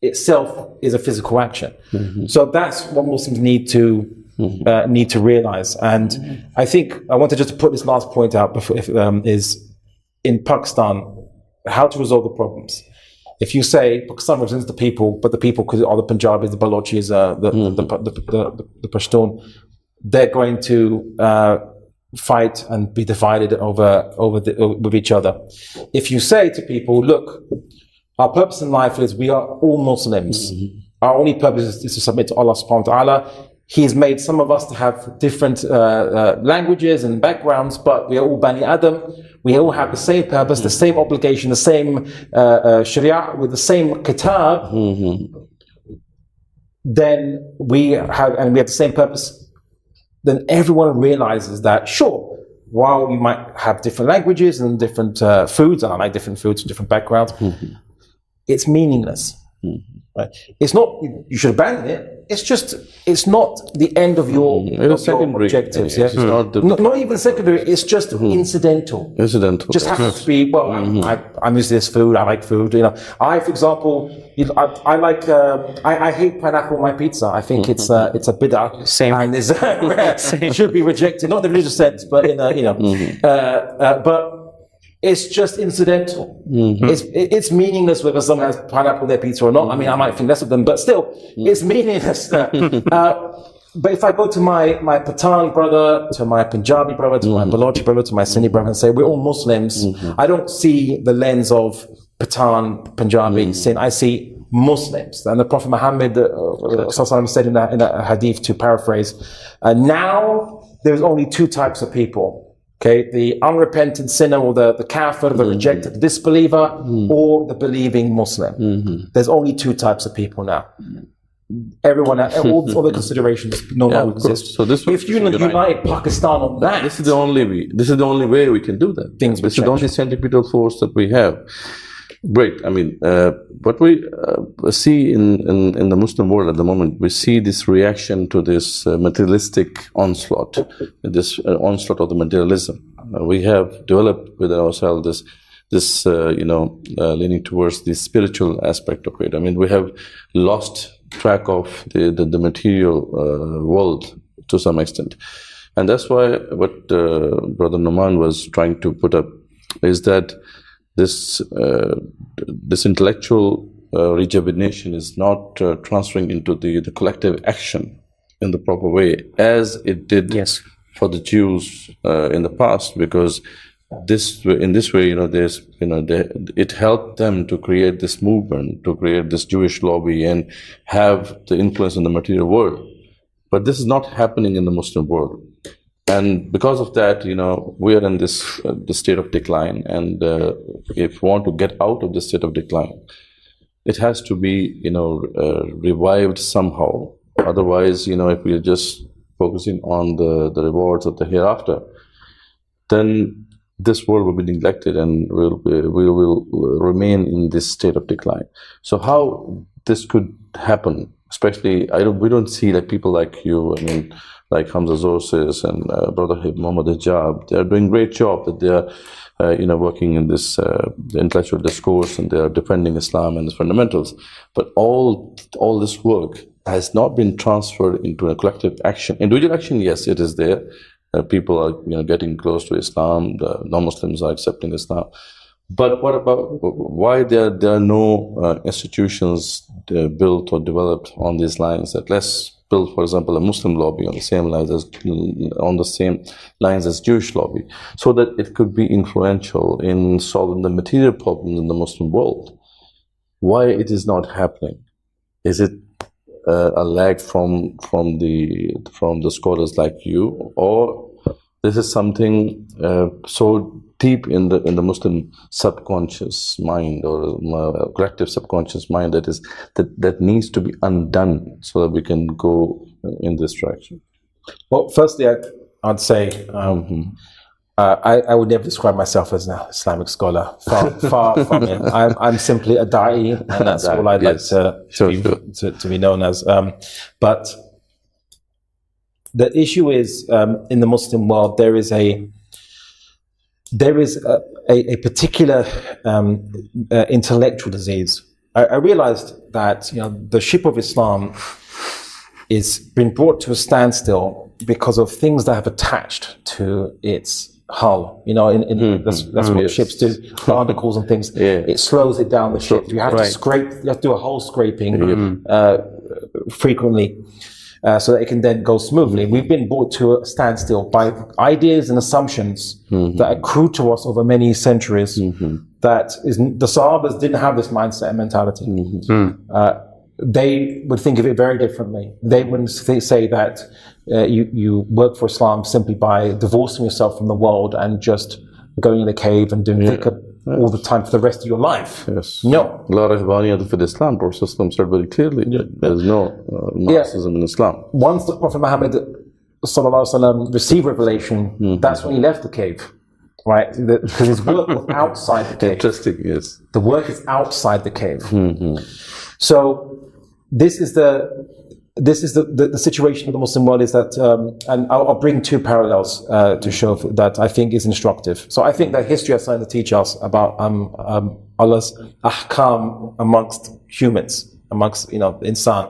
Speaker 2: itself is a physical action. So that's what Muslims need to realize. And I think I wanted just to put this last point out before, is in Pakistan, how to resolve the problems. If you say Pakistan represents the people, but the people are the Punjabis, the Balochis, the Pashtun, they're going to fight and be divided with each other. If you say to people, look, our purpose in life is we are all Muslims. Our only purpose is to submit to Allah subhanahu wa ta'ala. He's made some of us to have different languages and backgrounds, but we are all Bani Adam. We all have the same purpose, the same obligation, the same Sharia, with the same kitab. Then we have the same purpose. Then everyone realizes that, sure, while you might have different languages and different foods, and I like different foods, different backgrounds, it's meaningless. Right? It's not, you should abandon it. It's not the end of your objectives. Not even secondary. It's just incidental. Just happens to be, well, I'm used to this food. I like food. I, for example, I like. I hate pineapple on my pizza. I think it's a bid'ah.
Speaker 3: Same.
Speaker 2: And it should be rejected. Not in the religious sense, but in but it's just incidental. It's meaningless whether someone has pineapple in their pizza or not. I mean, I might think less of them, but still, it's meaningless. But if I go to my Pathan brother, to my Punjabi brother, to my Balochi brother, to my Sindhi brother, and say, we're all Muslims, I don't see the lens of Pathan, Punjabi, Sindh. I see Muslims. And the Prophet Muhammad said in a hadith, to paraphrase, now there's only two types of people. Okay, the unrepentant sinner, or the kafir, the rejected, the disbeliever, or the believing Muslim. There's only two types of people now. Everyone, all the considerations no longer exist.
Speaker 1: So this,
Speaker 2: if you unite Pakistan on that,
Speaker 1: this is the only way we can do that. This is the only centripetal force that we have. Great. I mean, what we see in the Muslim world at the moment, we see this reaction to this materialistic onslaught, this onslaught of the materialism. We have developed within ourselves this leaning towards the spiritual aspect of it. I mean, we have lost track of the material world to some extent, and that's why what Brother Numan was trying to put up is that this intellectual rejuvenation is not transferring into the collective action in the proper way as it did for the Jews in the past, because in this way, it helped them to create this movement, to create this Jewish lobby and have the influence in the material world. But this is not happening in the Muslim world. And because of that, we are in this state of decline. And if we want to get out of this state of decline, it has to be, revived somehow. Otherwise, if we are just focusing on the rewards of the hereafter, then this world will be neglected and we will remain in this state of decline. So how this could happen, especially, we don't see like people like you, I mean, like Hamza Zorsis and Brother Muhammad Hijab. They are doing great job that they are, working in this intellectual discourse, and they are defending Islam and its fundamentals. But all this work has not been transferred into a collective action. Individual action, yes, it is there. People are getting close to Islam. The non-Muslims are accepting Islam. But what about why there are no institutions built or developed on these lines? That let's build, for example, a Muslim lobby on the same lines as Jewish lobby, so that it could be influential in solving the material problems in the Muslim world. Why it is not happening? Is it a lag from the scholars like you, or this is something so deep in the Muslim subconscious mind, or collective subconscious mind, that needs to be undone so that we can go in this direction?
Speaker 2: Well, firstly, I'd say I would never describe myself as an Islamic scholar. Far from it. I'm simply a da'i, and that's all I'd like to be known as. But the issue is, in the Muslim world, there is a particular intellectual disease. I realized that the ship of Islam is been brought to a standstill because of things that have attached to its hull. That's what ships do. Barnacles and things. It slows it down. The ship. You have to scrape. You have to do a hull scraping frequently. So that it can then go smoothly. We've been brought to a standstill by ideas and assumptions that accrue to us over many centuries. That is, the Sahabas didn't have this mindset and mentality. They would think of it very differently. They wouldn't say that you work for Islam simply by divorcing yourself from the world and just going in a cave and doing dhikr all the time for the rest of your life. No.
Speaker 1: La rahbaniyat fi Islam, Prophet said very clearly, there's no Marxism in Islam.
Speaker 2: Once the Prophet Muhammad sallallahu alaihi wasallam received revelation, that's when he left the cave. Right? Because his work was outside the cave.
Speaker 1: Interesting, yes.
Speaker 2: The work is outside the cave. So this is the situation of the Muslim world, is that, and I'll bring two parallels to show that I think is instructive. So I think that history has something to teach us about Allah's ahkam amongst humans, amongst insan.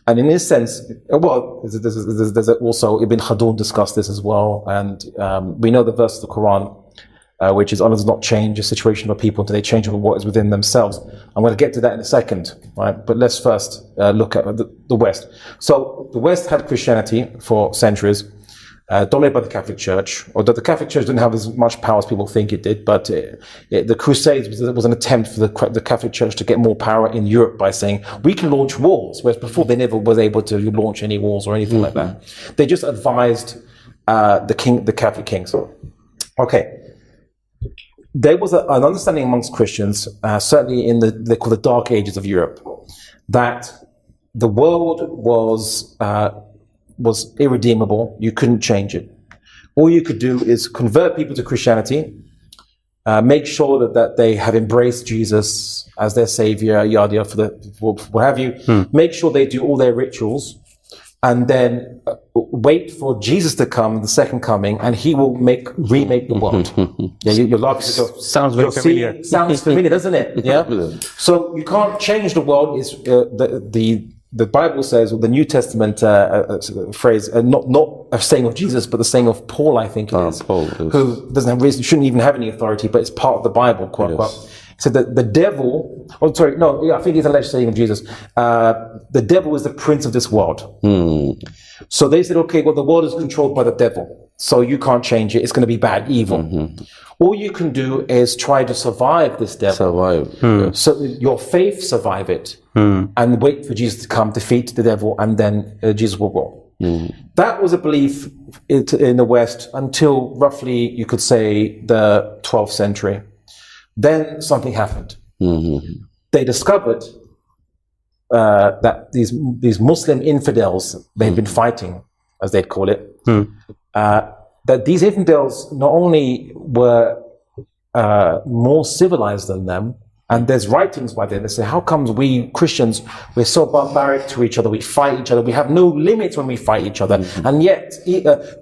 Speaker 2: And in this sense, well, there's also Ibn Khaldun discussed this as well, and we know the verse of the Quran which is Allah does not change the situation of people until they change what is within themselves. I'm going to get to that in a second, right? But let's first look at the West. So the West had Christianity for centuries, dominated by the Catholic Church, although the Catholic Church didn't have as much power as people think it did, but the Crusades was an attempt for the Catholic Church to get more power in Europe by saying, we can launch wars, whereas before they never was able to launch any wars or anything like that. They just advised the Catholic kings. Okay. There was an understanding amongst Christians, certainly in they call the Dark Ages of Europe, that the world was irredeemable. You couldn't change it. All you could do is convert people to Christianity, make sure that they have embraced Jesus as their savior, yada yada, for what have you. Make sure they do all their rituals, and then wait for Jesus to come, the second coming, and he will remake the world. Yeah, you're laughing.
Speaker 3: Sounds very familiar.
Speaker 2: Sounds familiar, doesn't it? Yeah. So you can't change the world. Is the Bible says, or the New Testament phrase, not a saying of Jesus, but the saying of Paul, I think it is,
Speaker 1: Paul, yes.
Speaker 2: who doesn't have reason, shouldn't even have any authority, but it's part of the Bible, quote unquote. So that the devil, I think it's a alleged saying of Jesus, the devil is the prince of this world. So they said, okay, well, the world is controlled by the devil, so you can't change it. It's going to be bad, evil. All you can do is try to survive this devil. So your faith survive it, and wait for Jesus to come, defeat the devil, and then Jesus will rule. That was a belief in the West until roughly, you could say, the 12th century. Then something happened. They discovered that these Muslim infidels they've been fighting, as they'd call it, that these infidels not only were more civilized than them, and there's writings by them that say, how comes we Christians, we're so barbaric to each other, we fight each other, we have no limits when we fight each other, and yet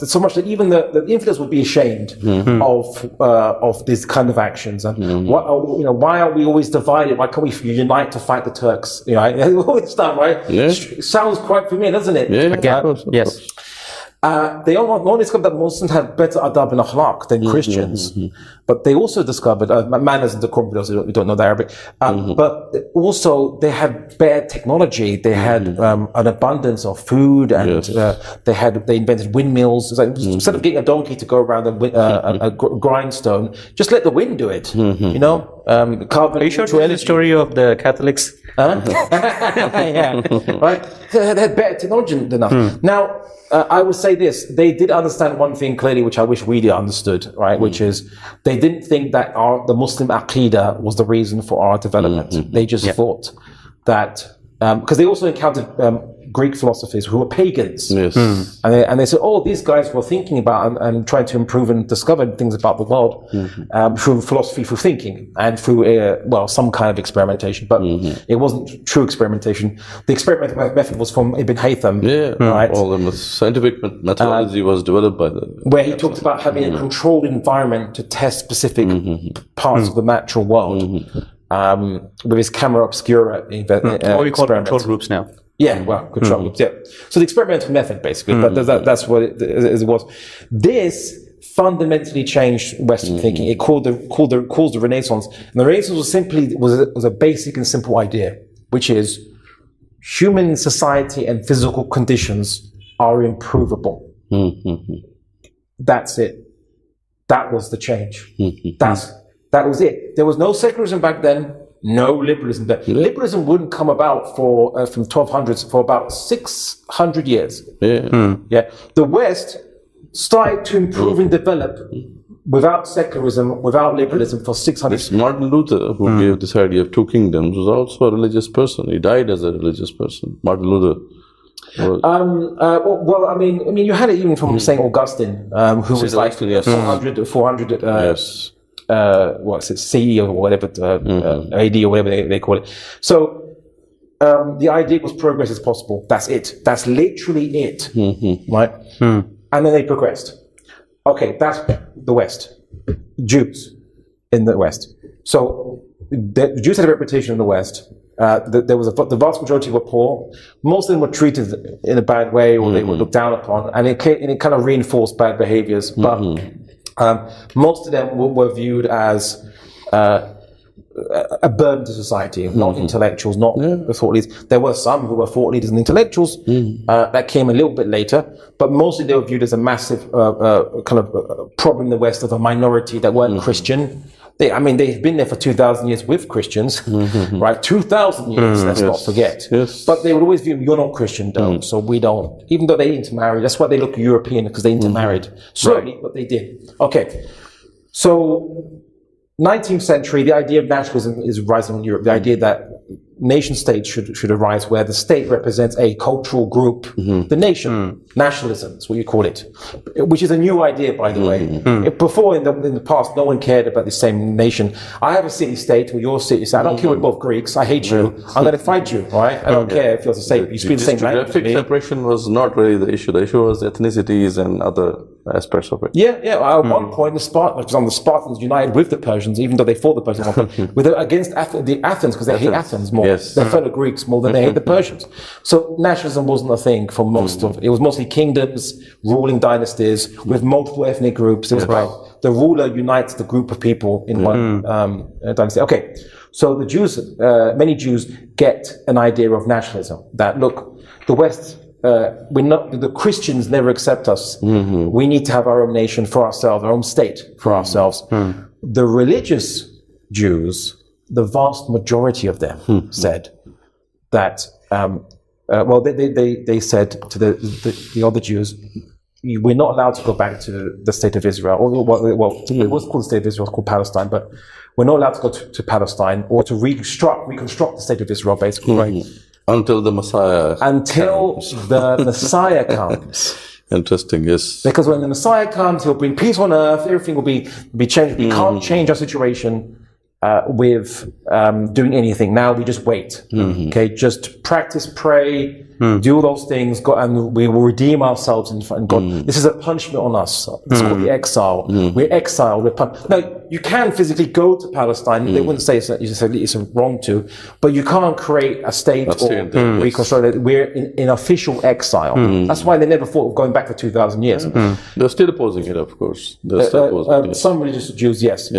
Speaker 2: so much that even the infidels would be ashamed of these kind of actions. And why are we always divided? Why can't we unite to fight the Turks? All this stuff, right? It sounds quite familiar, doesn't it?
Speaker 3: Yes.
Speaker 2: They only discovered that Muslims had better adab and akhlaq than Christians, but they also discovered manners and decorum. We don't know the Arabic, but also they had better technology. They had an abundance of food, and they invented windmills. Like, instead of getting a donkey to go around a grindstone, just let the wind do it. Carbon.
Speaker 3: Are you sure to tell the story of the Catholics?
Speaker 2: Yeah, right. They had better technology than us. Now, I would say this: they did understand one thing clearly, which I wish we did understood, right? Which is they didn't think that the Muslim Aqidah was the reason for our development. They just thought that because they also encountered Greek philosophers who were pagans, and they said, "Oh, these guys were thinking about and trying to improve and discover things about the world through philosophy, through thinking, and through some kind of experimentation." But it wasn't true experimentation. The experimental method was from Ibn Haytham, right?
Speaker 1: All the scientific methodology was developed by
Speaker 2: where he talks about having a controlled environment to test specific parts of the natural world. With his camera obscura
Speaker 3: what we call control groups now.
Speaker 2: Yeah, well, control groups, yeah. So the experimental method, basically, but that's what it was. This fundamentally changed Western thinking. It caused the Renaissance. And the Renaissance was a basic and simple idea, which is human society and physical conditions are improvable. That's it. That was the change. That was it. There was no secularism back then, no liberalism then. Liberalism wouldn't come about from 1200s for about 600 years. The West started to improve and develop without secularism, without liberalism for 600 years.
Speaker 1: Martin Luther, who gave this idea of two kingdoms, was also a religious person. He died as a religious person. Martin Luther.
Speaker 2: I mean, you had it even from Saint Augustine, who was like 400. Yes. What's it, CE or whatever, AD or whatever they call it. So the idea was progress is possible. That's it. That's literally it, right? And then they progressed. Okay, that's the West. Jews in the West. So the Jews had a reputation in the West. There was the vast majority were poor. Most of them were treated in a bad way, or they were looked down upon, and it kind of reinforced bad behaviors. But Most of them were viewed as a burden to society, not intellectuals, not thought leaders. There were some who were thought leaders and intellectuals that came a little bit later, but mostly they were viewed as a massive kind of problem in the West of a minority that weren't Christian. They've been there for 2,000 years with Christians, right? 2,000 years, let's not forget.
Speaker 1: Yes.
Speaker 2: But they would always view, you're not Christian, though, so we don't. Even though they intermarried, that's why they look European, because they intermarried. Slowly, but they did. Okay, so 19th century, the idea of nationalism is rising in Europe. The idea that nation states should arise where the state represents a cultural group, the nation. Nationalism is what you call it, which is a new idea, by the way. Before, in the past, no one cared about the same nation. I have a city-state or your city-state. I don't care, we're both Greeks. I hate you. I'm going to fight you, right? I don't care if you're the same. You speak the same language.
Speaker 1: Geographic separation was not really the issue. The issue was ethnicities and other aspects of it.
Speaker 2: At one point, the Spartans united with the Persians, even though they fought the Persians against the Athens, because they hate Athens more.
Speaker 1: Yes.
Speaker 2: Their fellow Greeks more than they hate the Persians. So nationalism wasn't a thing for most of it. It was mostly kingdoms, ruling dynasties with multiple ethnic groups. It was about the ruler unites the group of people in one dynasty. Okay, so the Jews, many Jews get an idea of nationalism that, look, the West, the Christians never accept us. We need to have our own nation for ourselves, our own state for ourselves. The religious Jews, the vast majority of them said that, they said to the other Jews, we're not allowed to go back to the state of Israel. It was called the state of Israel, it was called Palestine, but we're not allowed to go to Palestine or to reconstruct the state of Israel, basically.
Speaker 1: Until the Messiah
Speaker 2: the Messiah comes.
Speaker 1: Interesting, yes.
Speaker 2: Because when the Messiah comes, he'll bring peace on earth, everything will be changed. We can't change our situation with doing anything. Now we just wait. Okay, just practice, pray, do all those things, and we will redeem ourselves in front of God. This is a punishment on us. It's called the exile. We're exiled. Now, you can physically go to Palestine. They wouldn't say it's wrong to, but you can't create a state or reconstruct it. We're in official exile. That's why they never thought of going back for 2,000 years.
Speaker 1: They're still opposing it, of course. They're still opposing it.
Speaker 2: Some religious Jews, yes.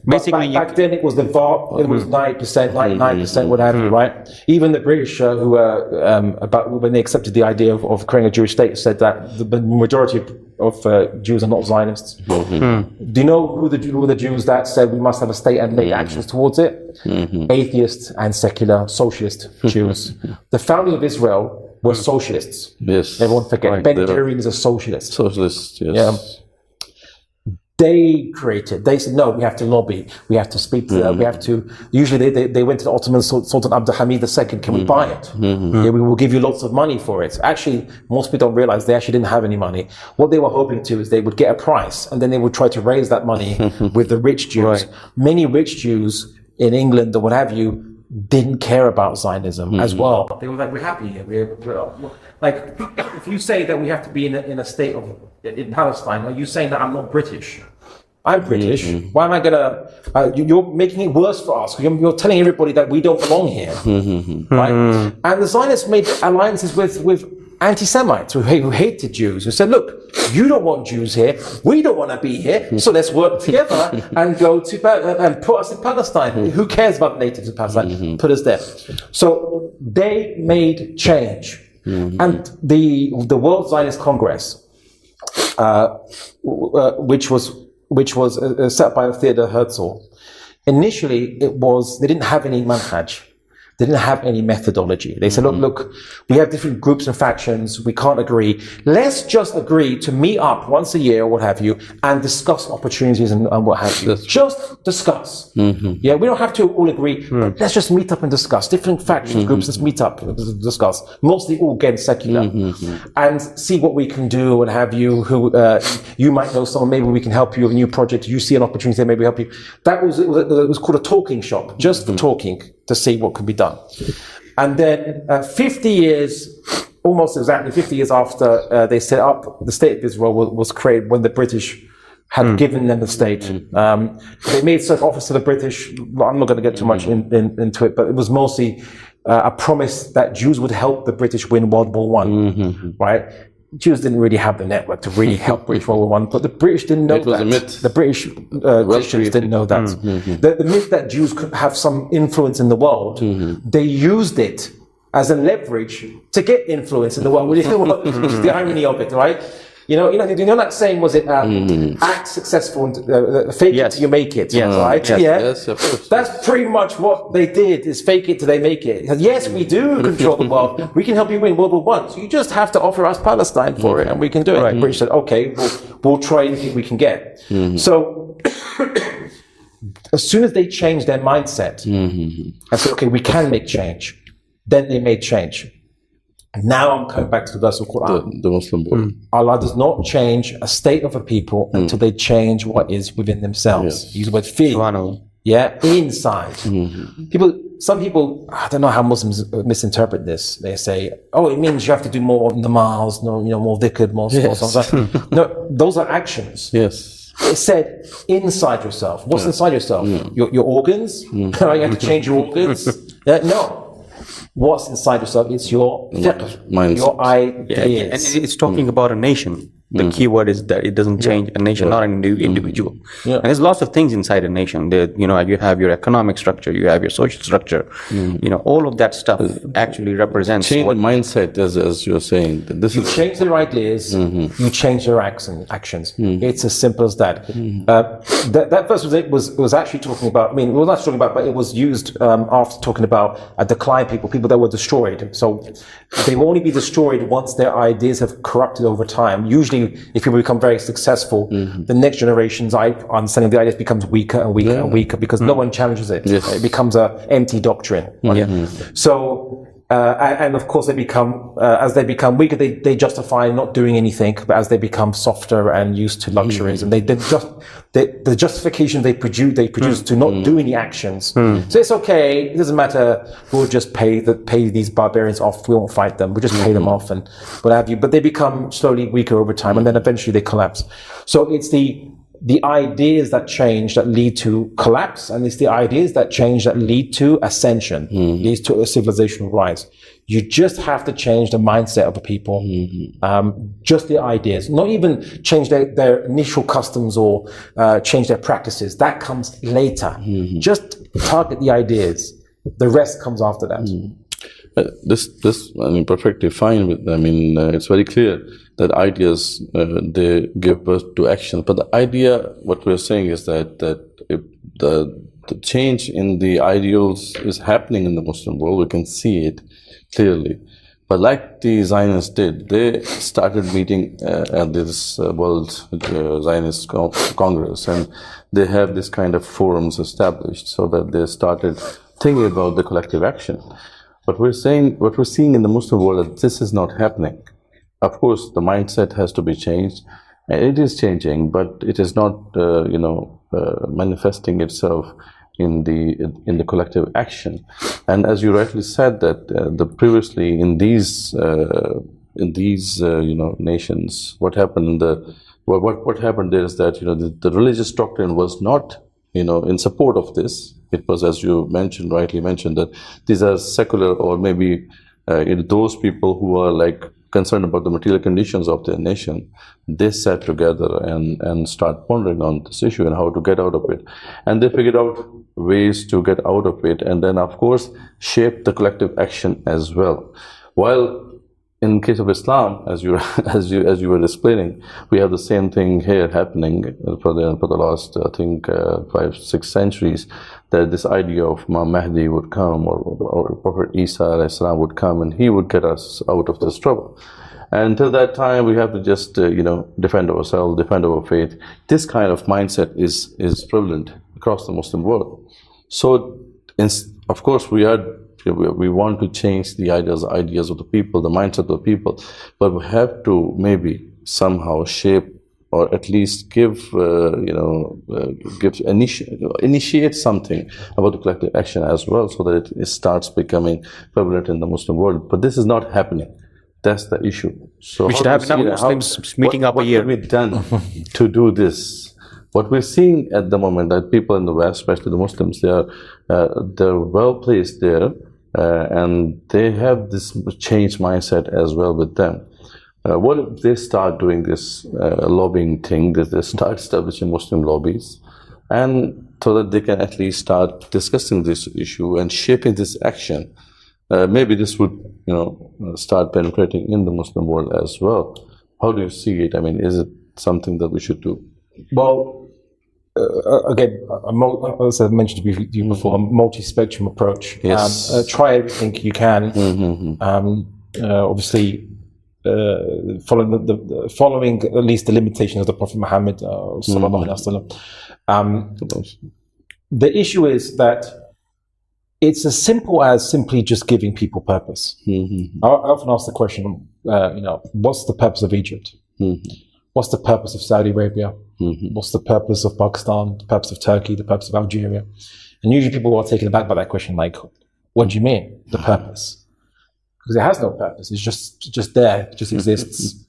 Speaker 3: Basically,
Speaker 2: back then it was it was 90%, 99%, what have you, right? Even the British, who when they accepted the idea of creating a Jewish state, said that the majority of Jews are not Zionists. Do you know who the Jews that said we must have a state and make actions towards it? Atheists and secular socialist Jews. The founders of Israel were socialists.
Speaker 1: Yes.
Speaker 2: Everyone forget. Ben Gurion is a socialist.
Speaker 1: Socialist, yes.
Speaker 2: Yeah. They said, no, we have to lobby, we have to speak to them, we have to, usually they went to the Ottoman Sultan Abdul Hamid II, can we buy it? Yeah, we will give you lots of money for it. Actually, most people don't realize they actually didn't have any money. What they were hoping to is they would get a price, and then they would try to raise that money with the rich Jews. Many rich Jews in England or what have you didn't care about Zionism as well. They were like, we're happy here. We're like, if you say that we have to be in a state in Palestine, are you saying that I'm not British? I'm British. Why am I gonna? You're making it worse for us. You're telling everybody that we don't belong here, right? And the Zionists made alliances with anti-Semites who hated Jews, who said, "Look, you don't want Jews here. We don't want to be here. So let's work together and go to and put us in Palestine. Who cares about natives in Palestine? Put us there." So they made change, and the World Zionist Congress, which was set by Theodor Herzl. Initially, they didn't have any manhaj. They didn't have any methodology. They said, look, we have different groups and factions. We can't agree. Let's just agree to meet up once a year or what have you and discuss opportunities and what have you. Just discuss. Yeah, we don't have to all agree. But let's just meet up and discuss. Different factions, groups, let's meet up and discuss. Mostly all again secular. And see what we can do, what have you. You might know someone, maybe we can help you with a new project. You see an opportunity, maybe help you. It was called a talking shop, just for talking, to see what could be done. And then 50 years, almost exactly 50 years after they set up, the state of Israel was created when the British had given them the state. They made certain offers to the British. I'm not going to get too much into it, but it was mostly a promise that Jews would help the British win World War I, right? Jews didn't really have the network to really help British World War I, but the British didn't know that.
Speaker 1: It was a myth.
Speaker 2: The British Christians didn't know that. The myth that Jews could have some influence in the world, they used it as a leverage to get influence in the world. Which is the irony of it, right? You know that saying, was it act successful and fake it till you make it, right?
Speaker 1: Yes, of course.
Speaker 2: That's pretty much what they did, is fake it till they make it. Yes, we do control the world. We can help you win World War I. So you just have to offer us Palestine for it, and we can do it. Right. The British said, okay, we'll try anything we can get. So as soon as they changed their mindset and said, okay, we can make change, then they made change. Now I'm coming back to the verse of Quran.
Speaker 1: The Muslim world.
Speaker 2: Allah does not change a state of a people until they change what is within themselves.
Speaker 1: Yes.
Speaker 2: Use the word fi. Inside. Some people, I don't know how Muslims misinterpret this. They say, oh, it means you have to do more namaz, more dhikr, more stuff. No, those are actions.
Speaker 1: Yes.
Speaker 2: It said inside yourself. What's inside yourself? Your organs? You have to change your organs? No. What's inside yourself? It's your fiqh, your ideas.
Speaker 3: And it's talking about a nation. The key word is that it doesn't change a nation, not an individual. And there's lots of things inside a nation. You have your economic structure, you have your social structure. All of that stuff actually represents
Speaker 1: change the mindset, as you're saying.
Speaker 2: You change their ideas, you change their actions. It's as simple as that. That verse was actually talking about. I mean, it was not talking about, but it was used after talking about a decline people that were destroyed. So they will only be destroyed once their ideas have corrupted over time. Usually, if people become very successful, the next generation's understanding of the ideas becomes weaker and weaker and weaker because no one challenges it. Yes. It becomes an empty doctrine. So, and of course, they become as they become weaker, they justify not doing anything. But as they become softer and used to luxuries, and the justification they produce to not do any actions. So it's okay. It doesn't matter. We'll just pay these barbarians off. We won't fight them. We'll just pay them off and what have you. But they become slowly weaker over time, and then eventually they collapse. So it's the ideas that change that lead to collapse, and it's the ideas that change that lead to ascension, leads to a civilizational rise. You just have to change the mindset of the people, just the ideas, not even change their initial customs or change their practices. That comes later. Just target the ideas. The rest comes after that.
Speaker 1: This, perfectly fine with. It's very clear that ideas they give birth to action. But the idea, what we're saying is that if the change in the ideals is happening in the Muslim world. We can see it clearly. But like the Zionists did, they started meeting at this World Zionist Congress, and they have this kind of forums established so that they started thinking about the collective action. But what we're seeing in the Muslim world, that this is not happening. Of course, the mindset has to be changed, and it is changing, but it is not, manifesting itself in the collective action. And as you rightly said, that previously in these nations, what happened what happened there is that the religious doctrine was not in support of this. It was, as you rightly mentioned, that these are secular, or maybe those people who are concerned about the material conditions of their nation. They sat together and start pondering on this issue and how to get out of it. And they figured out ways to get out of it, and then of course shape the collective action as well. While in case of Islam, as you were explaining, we have the same thing here happening for the last, I think, 5-6 centuries, that this idea of Imam Mahdi would come, or Prophet Isa alayhi salam would come, and he would get us out of this trouble. And until that time, we have to just defend ourselves, defend our faith. This kind of mindset is prevalent across the Muslim world. So, of course, we want to change the ideas of the people, the mindset of the people, but we have to maybe somehow shape, or at least initiate something about the collective action as well, so that it starts becoming prevalent in the Muslim world. But this is not happening. That's the issue. So
Speaker 3: we should have enough Muslims meeting up a year.
Speaker 1: What can be done to do this? What we're seeing at the moment, that people in the West, especially the Muslims, they're well placed there, and they have this changed mindset as well with them. What if they start doing this lobbying thing, that they start establishing Muslim lobbies, and so that they can at least start discussing this issue and shaping this action? Maybe this would, start penetrating in the Muslim world as well. How do you see it? I mean, is it something that we should do?
Speaker 2: Well, again, as I mentioned to you before, a multi-spectrum approach.
Speaker 1: Yes.
Speaker 2: Try everything you can. Obviously, following at least the limitations of the Prophet Muhammad sallallahu alaihi wasallam. The issue is that it's as simple as simply just giving people purpose. I often ask the question, what's the purpose of Egypt? What's the purpose of Saudi Arabia? What's the purpose of Pakistan? The purpose of Turkey? The purpose of Algeria? And usually people are taken aback by that question, like, what do you mean, the purpose? Because it has no purpose. It's just there. It just exists,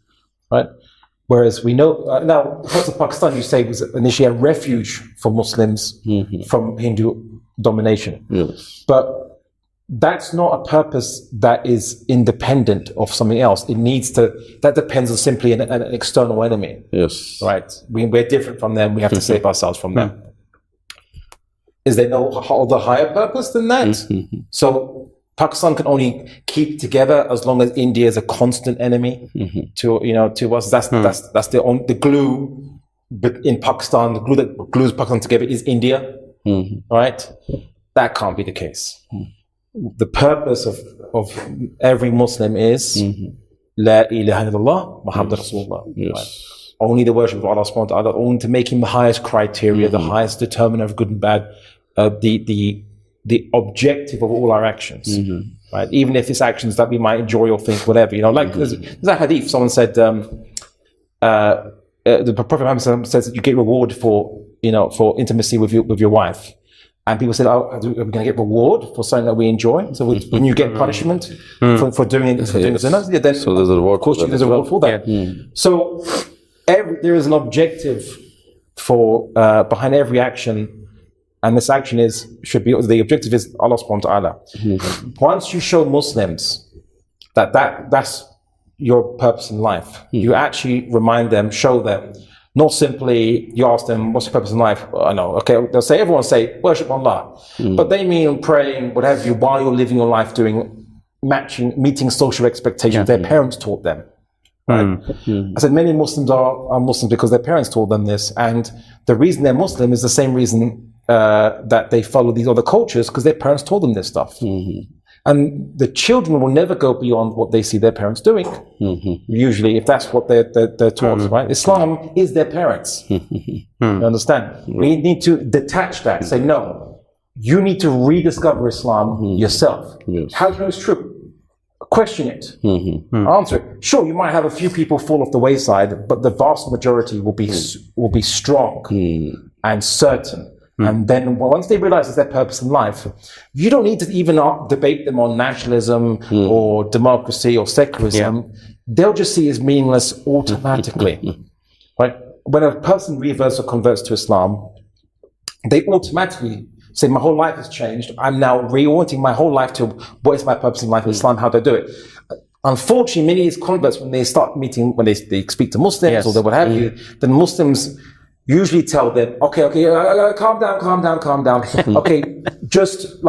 Speaker 2: right? Whereas we know, now, the purpose of Pakistan, you say, was initially a refuge for Muslims from Hindu domination.
Speaker 1: Yes.
Speaker 2: But that's not a purpose that is independent of something else. It needs to, that depends on simply an external enemy.
Speaker 1: Yes.
Speaker 2: Right? We're different from them. We have to save ourselves from them. Is there no other higher purpose than that? So Pakistan can only keep together as long as India is a constant enemy to us. That's the glue in Pakistan. The glue that glues Pakistan together is India. Right? That can't be the case. The purpose of every Muslim is La ilaha illallah Muhammad Rasulullah.
Speaker 1: Yes.
Speaker 2: Right? Only the worship of Allah subhanahu wa ta'ala, only to make him the highest criteria, the highest determiner of good and bad, the objective of all our actions. Right? Even if it's actions that we might enjoy or think whatever. Like there's a hadith, someone said the Prophet Muhammad says that you get reward for intimacy with your wife. And people said, are we going to get reward for something that we enjoy? So when you get punishment for doing zina, then
Speaker 1: so there's a reward.
Speaker 2: Of course, there's a reward for that. So there is an objective for behind every action, and this action should be the objective is Allah subhanahu wa ta'ala. Once you show Muslims that's your purpose in life, you actually remind them, show them. Not simply you ask them, what's your purpose in life? I know, okay, everyone say, worship Allah. But they mean praying, what have you, while you're living your life meeting social expectations their parents taught them. Right? I said many Muslims are Muslims because their parents taught them this. And the reason they're Muslim is the same reason that they follow these other cultures, because their parents taught them this stuff. And the children will never go beyond what they see their parents doing. Usually, if that's what they're taught, right? Islam is their parents. You understand? We need to detach that. Say, no, you need to rediscover Islam yourself.
Speaker 1: Yes.
Speaker 2: How do you know it's true? Question it. Answer it. Sure, you might have a few people fall off the wayside, but the vast majority will be strong and certain. And then once they realize it's their purpose in life, you don't need to even debate them on nationalism or democracy or secularism. They'll just see it as meaningless automatically. Right? When a person reverts or converts to Islam, they automatically say, my whole life has changed. I'm now reorienting my whole life to what is my purpose in life in Islam, how do I do it? Unfortunately, many of these converts, when they start meeting, when they speak to Muslims or what have you, then Muslims usually tell them, okay, calm down. Okay, just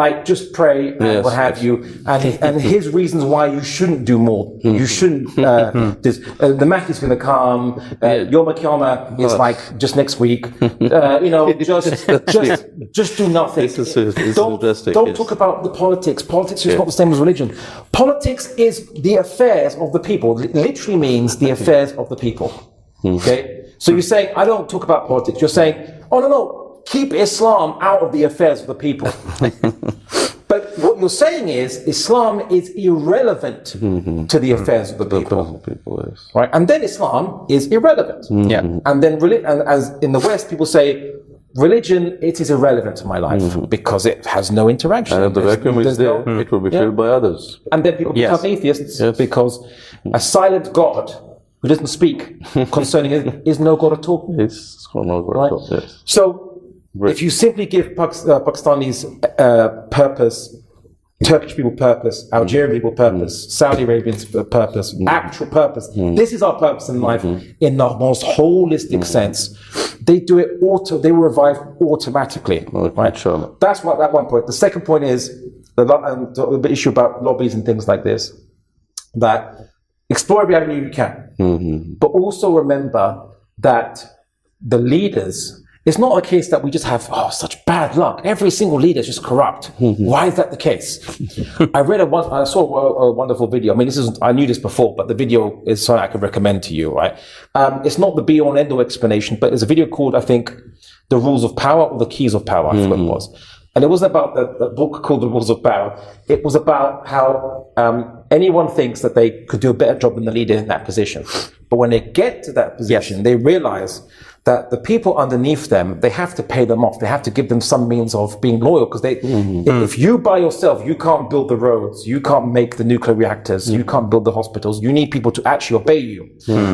Speaker 2: pray and what have you. And his reasons why you shouldn't do more. You shouldn't, the Mahdi's going to come, Yom Kippur is like just next week. Just do nothing. Don't talk about the politics. Politics is not the same as religion. Politics is the affairs of the people. It literally means the affairs of the people. Okay? So you're saying, I don't talk about politics. You're saying, oh, no, keep Islam out of the affairs of the people. But what you're saying is, Islam is irrelevant to the affairs of the people. Right? And then Islam is irrelevant. And then, as in the West, people say, religion, it is irrelevant to my life because it has no interaction.
Speaker 1: And if the vacuum is there, it will be filled by others.
Speaker 2: And then people become atheists because a silent God who doesn't speak concerning it is no God at all.
Speaker 1: It's no God at all, yes.
Speaker 2: So, if you simply give Pakistanis purpose Turkish people purpose, Algerian people purpose, Saudi Arabians purpose, actual purpose. This is our purpose in life in the most holistic sense. They do it they revive automatically. Right?
Speaker 1: Sure.
Speaker 2: That's that one point. The second point is the issue about lobbies and things like this, that explore every avenue you can, but also remember that the leaders, it's not a case that we just have such bad luck. Every single leader is just corrupt. Why is that the case? I saw a wonderful video. I mean, I knew this before, but the video is something I could recommend to you, right? It's not the be-all and end-all explanation, but it's a video called, I think, The Rules of Power or The Keys of Power, I forgot what it was. And it wasn't about the book called The Rules of Power. It was about how anyone thinks that they could do a better job than the leader in that position. But when they get to that position, they realize that the people underneath them, they have to pay them off. They have to give them some means of being loyal, because if you by yourself, you can't build the roads, you can't make the nuclear reactors, you can't build the hospitals. You need people to actually obey you.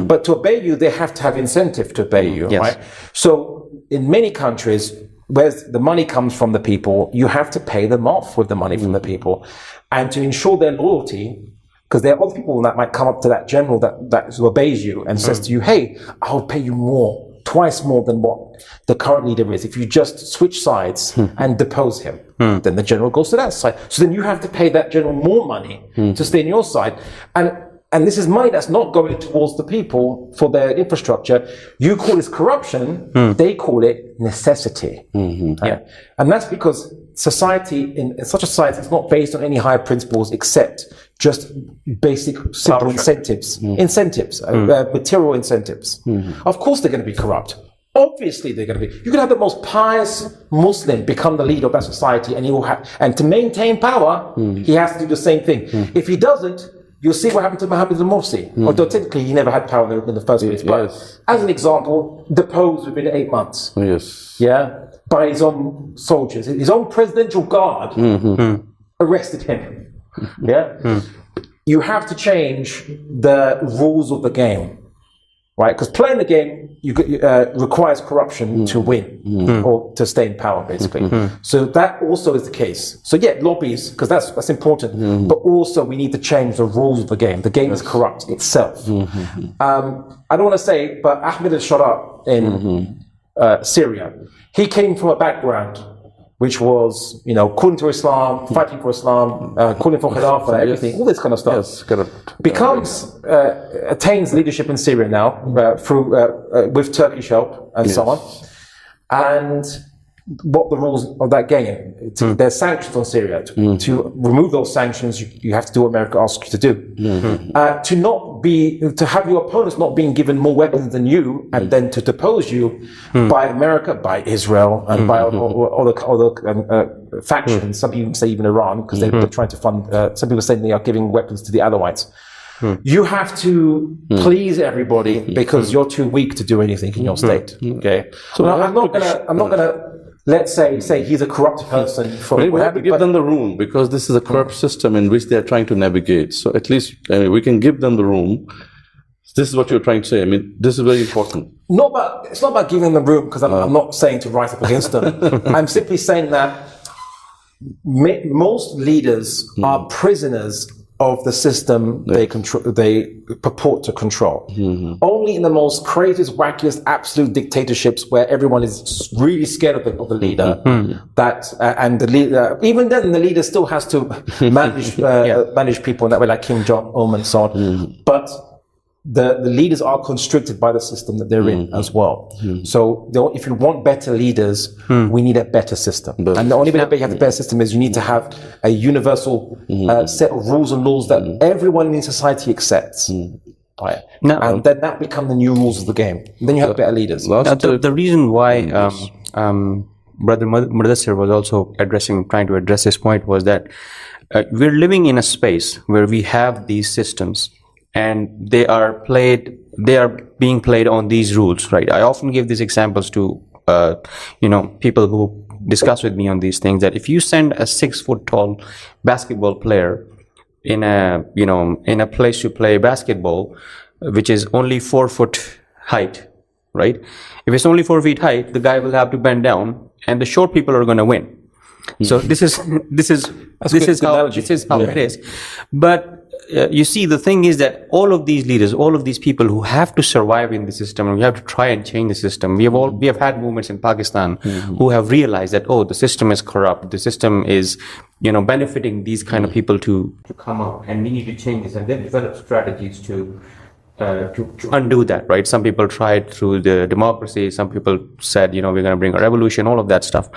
Speaker 2: But to obey you, they have to have incentive to obey you, right? So in many countries, where the money comes from the people, you have to pay them off with the money from the people. And to ensure their loyalty, because there are other people that might come up to that general that obeys you and says to you, hey, I'll pay you more, twice more than what the current leader is. If you just switch sides and depose him, then the general goes to that side. So then you have to pay that general more money to stay on your side. And this is money that's not going towards the people for their infrastructure. You call this corruption, they call it necessity. And that's because society, in such a society, is not based on any higher principles except just basic simple incentives, material incentives. Of course they're going to be corrupt. Obviously they're going to be. You can have the most pious Muslim become the leader of that society, and he will and to maintain power, he has to do the same thing. If he doesn't, you'll see what happened to Mohammed al-Morsi. Although technically he never had power in the first place. But as an example, deposed within 8 months. By his own soldiers. His own presidential guard arrested him. You have to change the rules of the game. Right? Because playing the game requires corruption to win or to stay in power, basically. So that also is the case. So lobbies, because that's important. But also we need to change the rules of the game. The game is corrupt itself. I don't want to say, but Ahmed al-Shara in Syria, he came from a background which was, calling to Islam, fighting for Islam, calling for Khilafah, everything, all this kind of stuff. Attains leadership in Syria now through with Turkish help and so on. And what the rules of that game? There's sanctions on Syria. To remove those sanctions, you have to do what America asks you to do. To have your opponents not being given more weapons than you, and then to depose you by America, by Israel, and by other factions. Some people say even Iran, because they're trying to fund. Some people say they are giving weapons to the Alawites. You have to please everybody because you're too weak to do anything in your state. Okay, so I'm not gonna. Let's say he's a corrupt person.
Speaker 1: We have to give them the room, because this is a corrupt system in which they're trying to navigate. So at least we can give them the room. This is what you're trying to say. I mean, this is very important.
Speaker 2: It's not about giving them room, because I'm not saying to rise up against them. I'm simply saying that most leaders are prisoners of the system they purport to control. Only in the most craziest, wackiest, absolute dictatorships where everyone is really scared of the leader, and the leader, even then the leader still has to manage people in that way, like Kim Jong-un and so on. But the leaders are constricted by the system that they're in as well. So if you want better leaders, we need a better system. And the only way you have a better system is you need to have a universal set of rules and laws that everyone in society accepts. Right. And then that become the new rules of the game. And then you have better leaders.
Speaker 3: The reason why Brother Mudassir was also trying to address this point was that we're living in a space where we have these systems, and they are being played on these rules, right? I often give these examples to people who discuss with me on these things, that if you send a 6 foot tall basketball player in a place to play basketball, which is only 4 foot height, right? If it's only 4 feet height, the guy will have to bend down, and the short people are going to win. So this is how it is. But you see, the thing is that all of these leaders, all of these people who have to survive in the system, and we have to try and change the system. We have had movements in Pakistan who have realized that, oh, the system is corrupt, the system is, benefiting these kind of people to come up, and we need to change this, and then develop strategies to undo that, right? Some people tried through the democracy, some people said, we're going to bring a revolution, all of that stuff.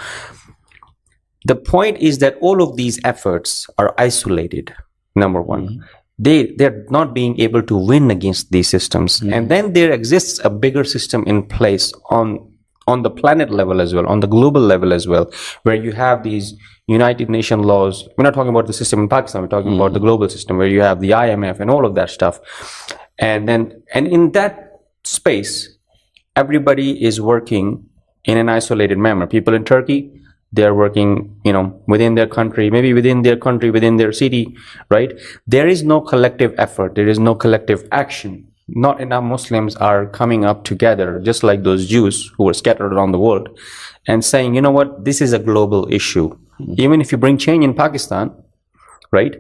Speaker 3: The point is that all of these efforts are isolated, number one. They're not being able to win against these systems. And then there exists a bigger system in place on the planet level as well, on the global level as well, where you have these United Nations laws. We're not talking about the system in Pakistan, we're talking about the global system where you have the IMF and all of that stuff. And in that space, everybody is working in an isolated manner. People in Turkey, they're working, within their country, maybe within their city, right? There is no collective effort. There is no collective action. Not enough Muslims are coming up together, just like those Jews who were scattered around the world, and saying, you know what, this is a global issue. Even if you bring change in Pakistan, right?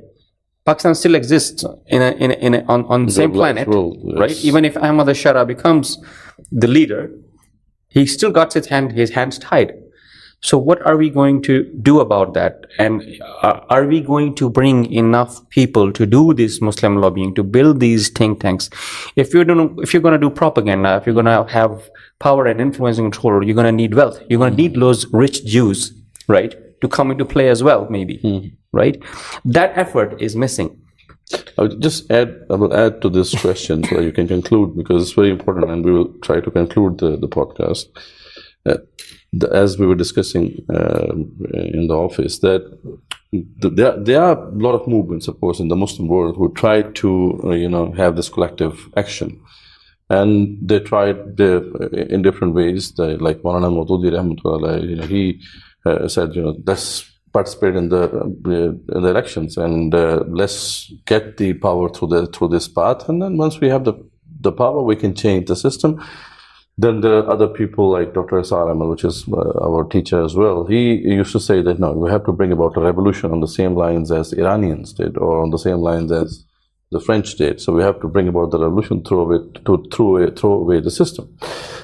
Speaker 3: Pakistan still exists on the same planet, right? Even if Ahmad al-Shara becomes the leader, he still got his hands tied. So what are we going to do about that? And are we going to bring enough people to do this Muslim lobbying, to build these think tanks? If you're going to do propaganda, if you're going to have power and influence and control, you're going to need wealth. You're going to need those rich Jews, right, to come into play as well, maybe, right? That effort is missing.
Speaker 1: I will add to this question so that you can conclude, because it's very important, and we will try to conclude the podcast. As we were discussing in the office, that there are a lot of movements, of course, in the Muslim world who try to, have this collective action. And they tried in different ways. Like Maulana Maududi Rahmatullah, he said, let's participate in the elections, and let's get the power through this path. And then once we have the power, we can change the system. Then there are other people like Dr. Asar Ahmed, which is our teacher as well. He used to say that, no, we have to bring about a revolution on the same lines as Iranians did, or on the same lines as the French did. So we have to bring about the revolution throw away the system.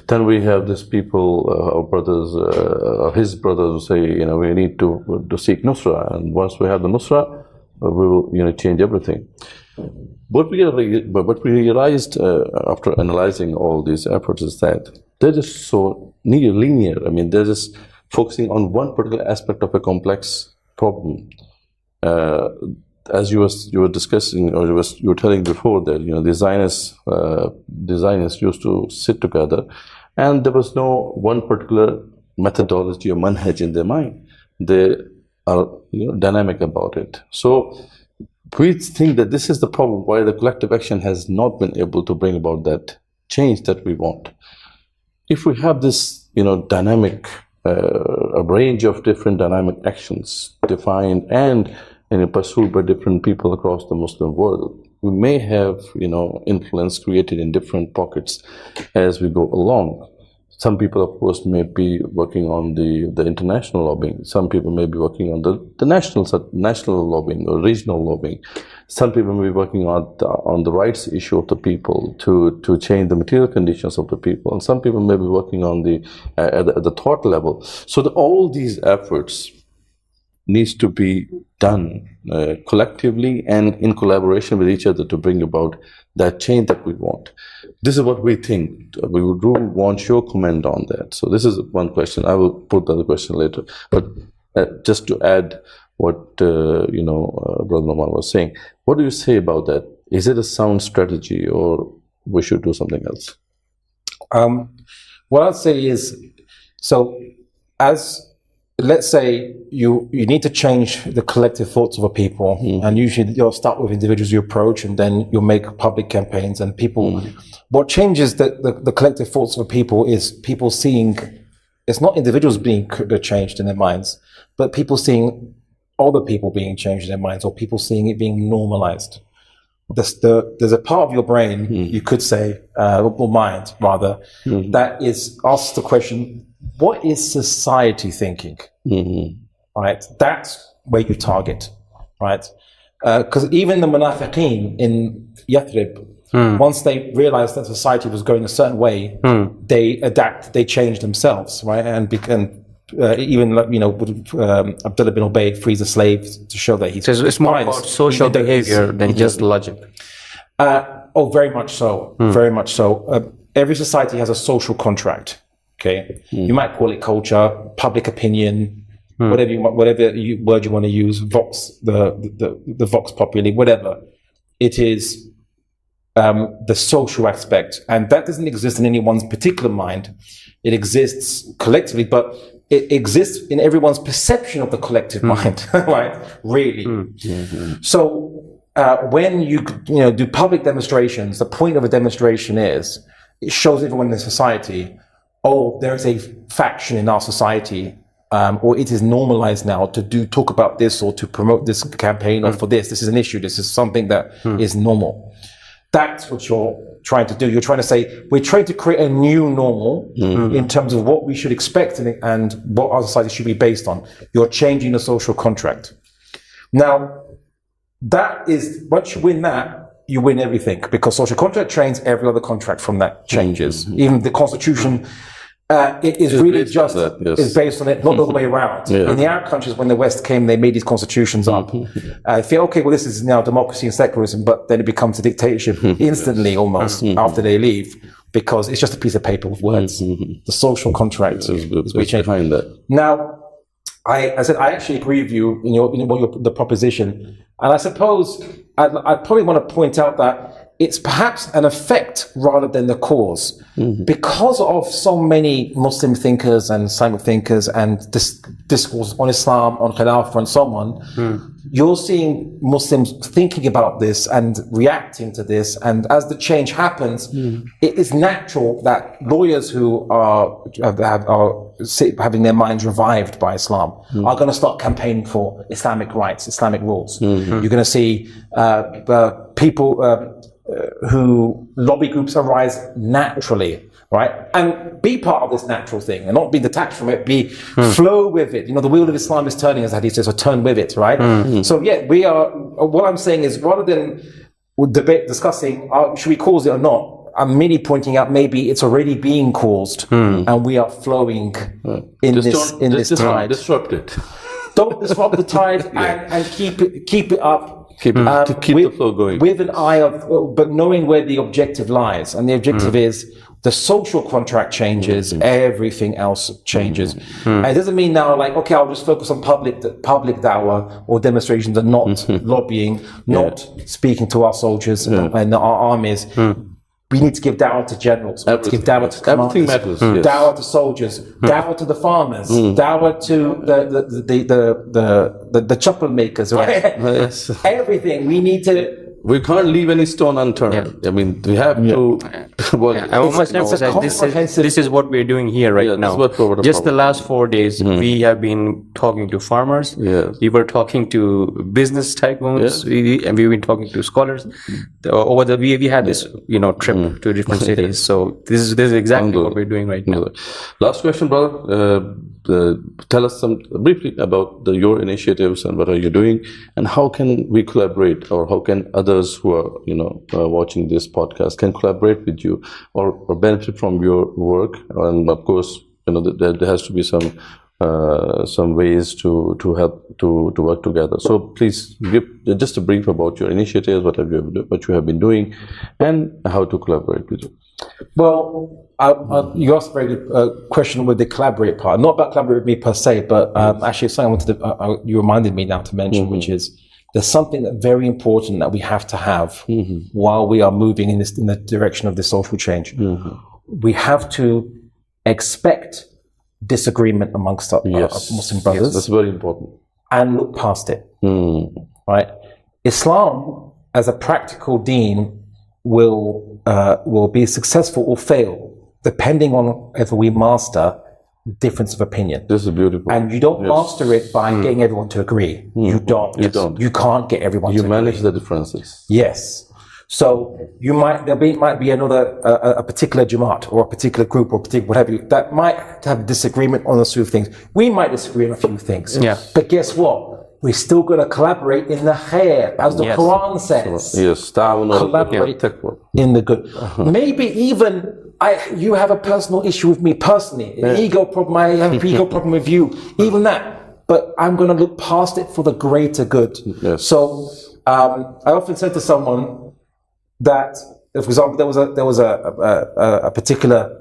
Speaker 1: Then we have these people, our brothers, his brothers who say, we need to seek Nusra. And once we have the Nusra, we will, change everything. What we realized after analyzing all these efforts is that they're just so linear. I mean, they're just focusing on one particular aspect of a complex problem. As you were discussing, or you were telling before that, the Zionists used to sit together, and there was no one particular methodology or manhaj in their mind. They are dynamic about it. So we think that this is the problem why the collective action has not been able to bring about that change that we want. If we have this, dynamic, a range of different dynamic actions defined and pursued by different people across the Muslim world, we may have, influence created in different pockets as we go along. Some people, of course, may be working on the international lobbying. Some people may be working on the national lobbying or regional lobbying. Some people may be working on the rights issue of the people to change the material conditions of the people. And some people may be working on at the thought level. So all these efforts needs to be done collectively and in collaboration with each other to bring about that change that we want. This is what we think. We would want your comment on that. So this is one question. I will put the other question later. But just to add what Brother Noman was saying, what do you say about that? Is it a sound strategy, or we should do something else?
Speaker 2: What I'd say is, let's say you need to change the collective thoughts of a people, and usually you'll start with individuals you approach, and then you'll make public campaigns, and people. What changes the collective thoughts of a people is people seeing, it's not individuals being changed in their minds, but people seeing other people being changed in their minds, or people seeing it being normalized. There's a part of your brain, you could say, or mind rather, that asks the question, what is society thinking? right? That's where you target, right? Because even the munafiqeen in Yathrib, once they realized that society was going a certain way, they adapt, they change themselves, right? And even Abdullah bin Ubay frees the slaves to show that he's.
Speaker 3: So it's more about social behavior than just logic.
Speaker 2: Very much so. Very much so. Every society has a social contract. Okay, you might call it culture, public opinion, whatever word you want to use, vox, the vox populi, whatever. It is the social aspect, and that doesn't exist in anyone's particular mind. It exists collectively, but it exists in everyone's perception of the collective mind, right? Really. So when you do public demonstrations, the point of a demonstration is it shows everyone in the society, there is a faction in our society, or it is normalized now to talk about this or to promote this campaign or for this. This is an issue. This is something that is normal. That's what you're trying to do. You're trying to say, we're trying to create a new normal in terms of what we should expect and what our society should be based on. You're changing the social contract. Now, that is, once you win that, you win everything, because social contract changes, every other contract from that changes. Even the constitution, it is really just is based on it, not the other way around. In the Arab countries, when the West came, they made these constitutions up. I feel, okay, well, this is now democracy and secularism, but then it becomes a dictatorship instantly, almost, after they leave, because it's just a piece of paper with words. The social contract is behind that. Now, I said, I actually agree with you in the proposition. And I suppose I'd probably want to point out that it's perhaps an effect rather than the cause. Because of so many Muslim thinkers and Islamic thinkers and discourse on Islam, on Khilafah and so on, you're seeing Muslims thinking about this and reacting to this. And as the change happens, it is natural that lawyers who are having their minds revived by Islam are going to start campaigning for Islamic rights, Islamic rules. You're going to see people who lobby groups arise naturally, right? And be part of this natural thing and not be detached from it, flow with it. The wheel of Islam is turning, as Hadith says, so turn with it, right? So yeah, what I'm saying is, rather than discussing, should we cause it or not, I'm merely pointing out maybe it's already being caused and we are flowing in this tide.
Speaker 1: Disrupt it.
Speaker 2: Don't disrupt the tide and keep it up.
Speaker 1: Keep the flow going. With
Speaker 2: an eye but knowing where the objective lies. And the objective is the social contract changes, everything else changes. And it doesn't mean now, like, okay, I'll just focus on public dawah or demonstrations and not lobbying, not speaking to our soldiers and our armies. We need to give dawah to generals. We need to give dawah to commanders. Everything matters. Dawah to soldiers. Dawah to the farmers. Dawah to the chocolate makers. Right?
Speaker 1: Yes.
Speaker 2: Everything. We need to.
Speaker 1: We can't leave any stone unturned. I mean, we have to.
Speaker 3: I almost emphasize this is what we're doing here right now. Just the last 4 days, we have been talking to farmers. We were talking to business tycoons, and we've been talking to scholars. We had this, trip to different cities. So this is exactly what we're doing right now.
Speaker 1: Last question, brother. Tell us briefly about your initiatives and what are you doing, and how can we collaborate, or how can others who are watching this podcast can collaborate with you or benefit from your work. And of course, there has to be some ways to help to work together. So please give just a brief about your initiatives, what you have been doing, and how to collaborate with you.
Speaker 2: Well, you asked a very good question with the collaborate part. Not about collaborate with me per se, but actually something you reminded me now to mention, which is there's something that very important that we have to have while we are moving in the direction of this social change. We have to expect disagreement amongst our Muslim brothers.
Speaker 1: Yes, that's very important.
Speaker 2: And look past it. Right? Islam, as a practical deen, will be successful or fail depending on whether we master difference of opinion.
Speaker 1: This is beautiful.
Speaker 2: And you don't master it by getting everyone to agree. You don't. You can't get everyone to agree.
Speaker 1: You manage the differences.
Speaker 2: Yes. So might be another a particular Jamaat or a particular group or particular what have you that might have disagreement on a few things. We might disagree on a few things.
Speaker 3: Yeah.
Speaker 2: But guess what? We're still going to collaborate in the khair, as the Quran says.
Speaker 1: Yes,
Speaker 2: collaborate in the good. Maybe even you have a personal issue with me personally, an ego problem. I have an ego problem with you. Even that, but I'm going to look past it for the greater good.
Speaker 1: Yes.
Speaker 2: So I often said to someone that, for example, there was a particular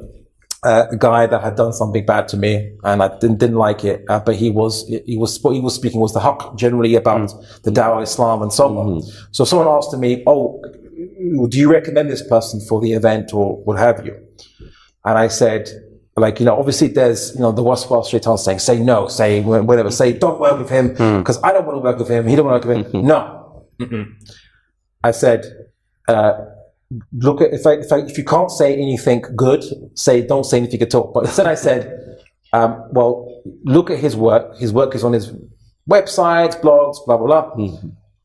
Speaker 2: guy that had done something bad to me, and I didn't like it. But he was speaking was the haqq generally about the Dawah Islam and so on. So someone asked me, "Oh, do you recommend this person for the event or what have you?" And I said, like, obviously there's, the waswas shaitan saying, say no, say whatever, say don't work with him because I don't want to work with him. He don't want to work with him. No. I said, look at if you can't say anything good, don't say anything at all. But instead I said, well, look at his work. His work is on his websites, blogs, blah blah blah.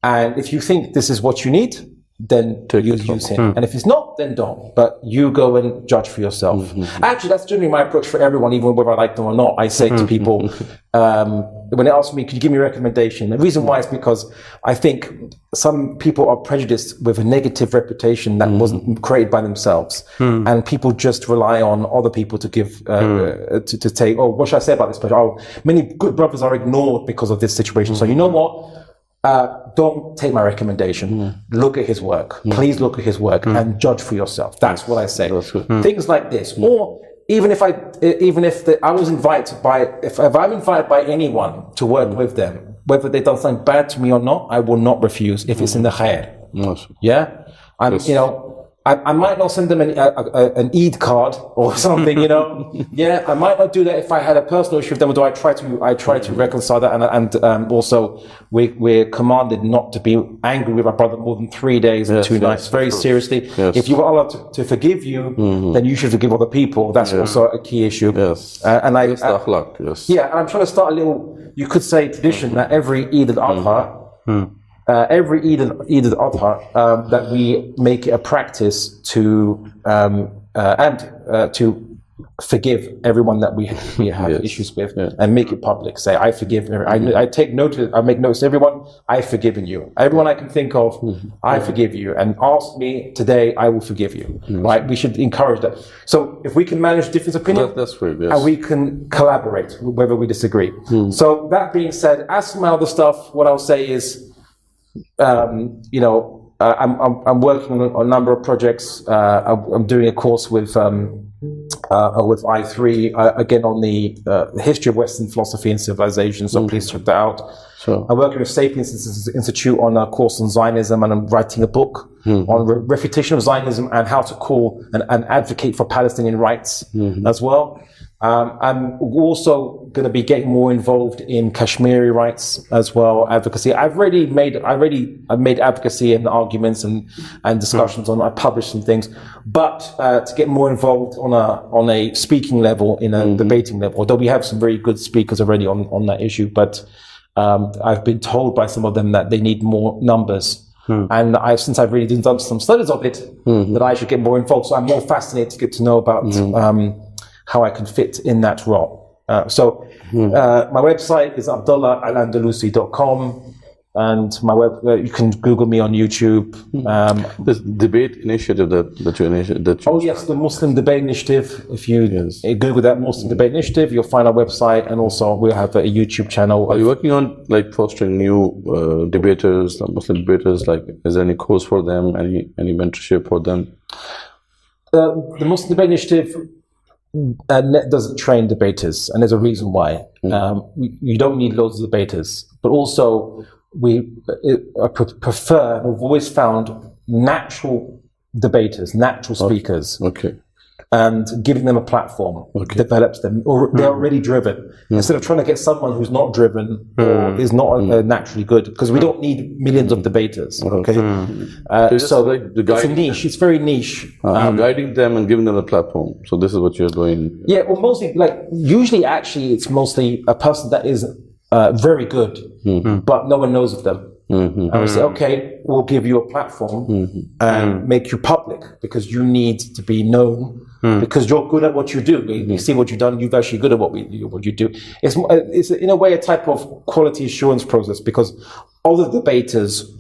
Speaker 2: And if you think this is what you need, then you use him. And if it's not, then don't. But you go and judge for yourself. Actually, that's generally my approach for everyone, even whether I like them or not. I say to people, when they ask me, could you give me a recommendation? The reason why is because I think some people are prejudiced with a negative reputation that wasn't created by themselves. And people just rely on other people to give, to take, oh, what should I say about this person? Oh, many good brothers are ignored because of this situation. So you know what? Don't take my recommendation. Look at his work. Please look at his work and judge for yourself. That's what I say. Things like this, or even if I was invited if I'm invited by anyone to work with them, whether they've done something bad to me or not, I will not refuse if it's in the khair. Yeah, I might not send them an Eid card or something, Yeah, I might not do that if I had a personal issue with them. Although I try to reconcile that, and also we're commanded not to be angry with our brother more than 3 days and 2 nights. Very seriously, if you are allowed to forgive you, then you should forgive other people. That's also a key issue. Yes, and yeah, and I'm trying to start a little, you could say, tradition that every Eid al-Adha. Every Eid al-Adha, that we make it a practice to forgive everyone that we have issues with, and make it public. Say, I forgive. I take note. I make notes to everyone. I've forgiven you. Everyone I can think of, I forgive you. And ask me today, I will forgive you. Right? We should encourage that. So if we can manage different opinions,
Speaker 1: that's right, yes.
Speaker 2: And we can collaborate whether we disagree. So that being said, as for my other stuff, what I'll say is, I'm working on a number of projects. I'm doing a course with I3 again on the history of Western philosophy and civilization. So please check that out. Sure. I'm working with Sapiens Institute on a course on Zionism, and I'm writing a book on refutation of Zionism and how to call and advocate for Palestinian rights as well. I'm also going to be getting more involved in Kashmiri rights as well, advocacy. I've made advocacy and arguments and discussions on. I published some things, but to get more involved on a speaking level, in a debating level. Although we have some very good speakers already on that issue, but I've been told by some of them that they need more numbers. And since I've really done some studies of it, that I should get more involved. So I'm more fascinated to get to know about how I can fit in that role. So my website is abdullahandalusi.com, and my you can Google me on YouTube.
Speaker 1: This debate initiative that you initiated.
Speaker 2: Oh yes, the Muslim Debate Initiative. If you Google that Muslim Debate Initiative, you'll find our website, and also we'll have a YouTube channel.
Speaker 1: Are you working on fostering new debaters, Muslim debaters? Is there any course for them? Any mentorship for them?
Speaker 2: The Muslim Debate Initiative doesn't train debaters, and there's a reason why. You don't need loads of debaters, but also we prefer, we've always found natural debaters, natural speakers. And giving them a platform develops them, or they're already driven. Instead of trying to get someone who's not driven or is not naturally good, because we don't need millions of debaters. So it's a niche. It's very niche.
Speaker 1: Guiding them and giving them a platform. So this is what you're doing.
Speaker 2: Yeah, well, mostly, usually, actually, it's mostly a person that is very good, but no one knows of them. And we say, okay, we'll give you a platform and make you public because you need to be known because you're good at what you do. We see what you've done. You're actually good at what you do. It's in a way a type of quality assurance process because other debaters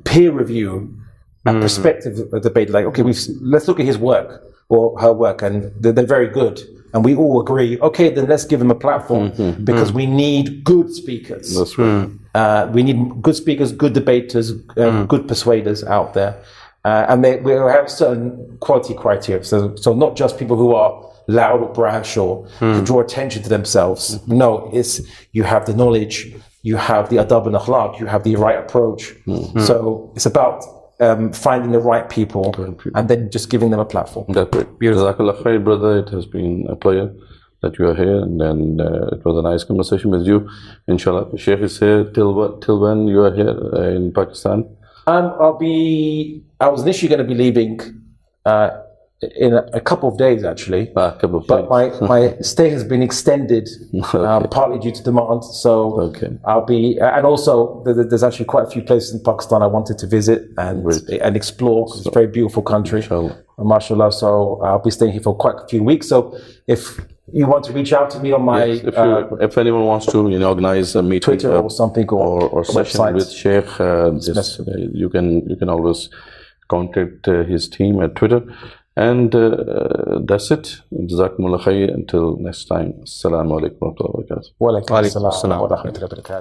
Speaker 2: peer review and perspective debate. Like, okay, let's look at his work or her work, and they're very good. And we all agree, okay, then let's give them a platform because we need good speakers.
Speaker 1: That's right.
Speaker 2: We need good speakers, good debaters, good persuaders out there. And we have certain quality criteria. So not just people who are loud or brash or to draw attention to themselves. No, it's you have the knowledge, you have the adab and akhlaq, you have the right approach. So it's about finding the right people and then just giving them a platform.
Speaker 1: That's great. Jazakallah khair, brother. It has been a pleasure that you are here, and then it was a nice conversation with you. Inshallah, Sheikh is here till when you are here in Pakistan?
Speaker 2: I was initially going to be leaving in a couple of days, actually. But my stay has been extended, partly due to demand. So I'll be, and also there's actually quite a few places in Pakistan I wanted to visit and explore because it's a very beautiful country. MashaAllah. So I'll be staying here for quite a few weeks. So if you want to reach out to me on my,
Speaker 1: if anyone wants to, organize a meeting,
Speaker 2: Twitter or something, or
Speaker 1: session
Speaker 2: website.
Speaker 1: with Sheikh, you can always contact his team at Twitter. And that's it. Jazakumullah khair. Until next time. Assalamu alaikum wa rahmatullahi wa barakatuh.
Speaker 2: Wa alaikum assalam wa rahmatullahi wa barakatuh.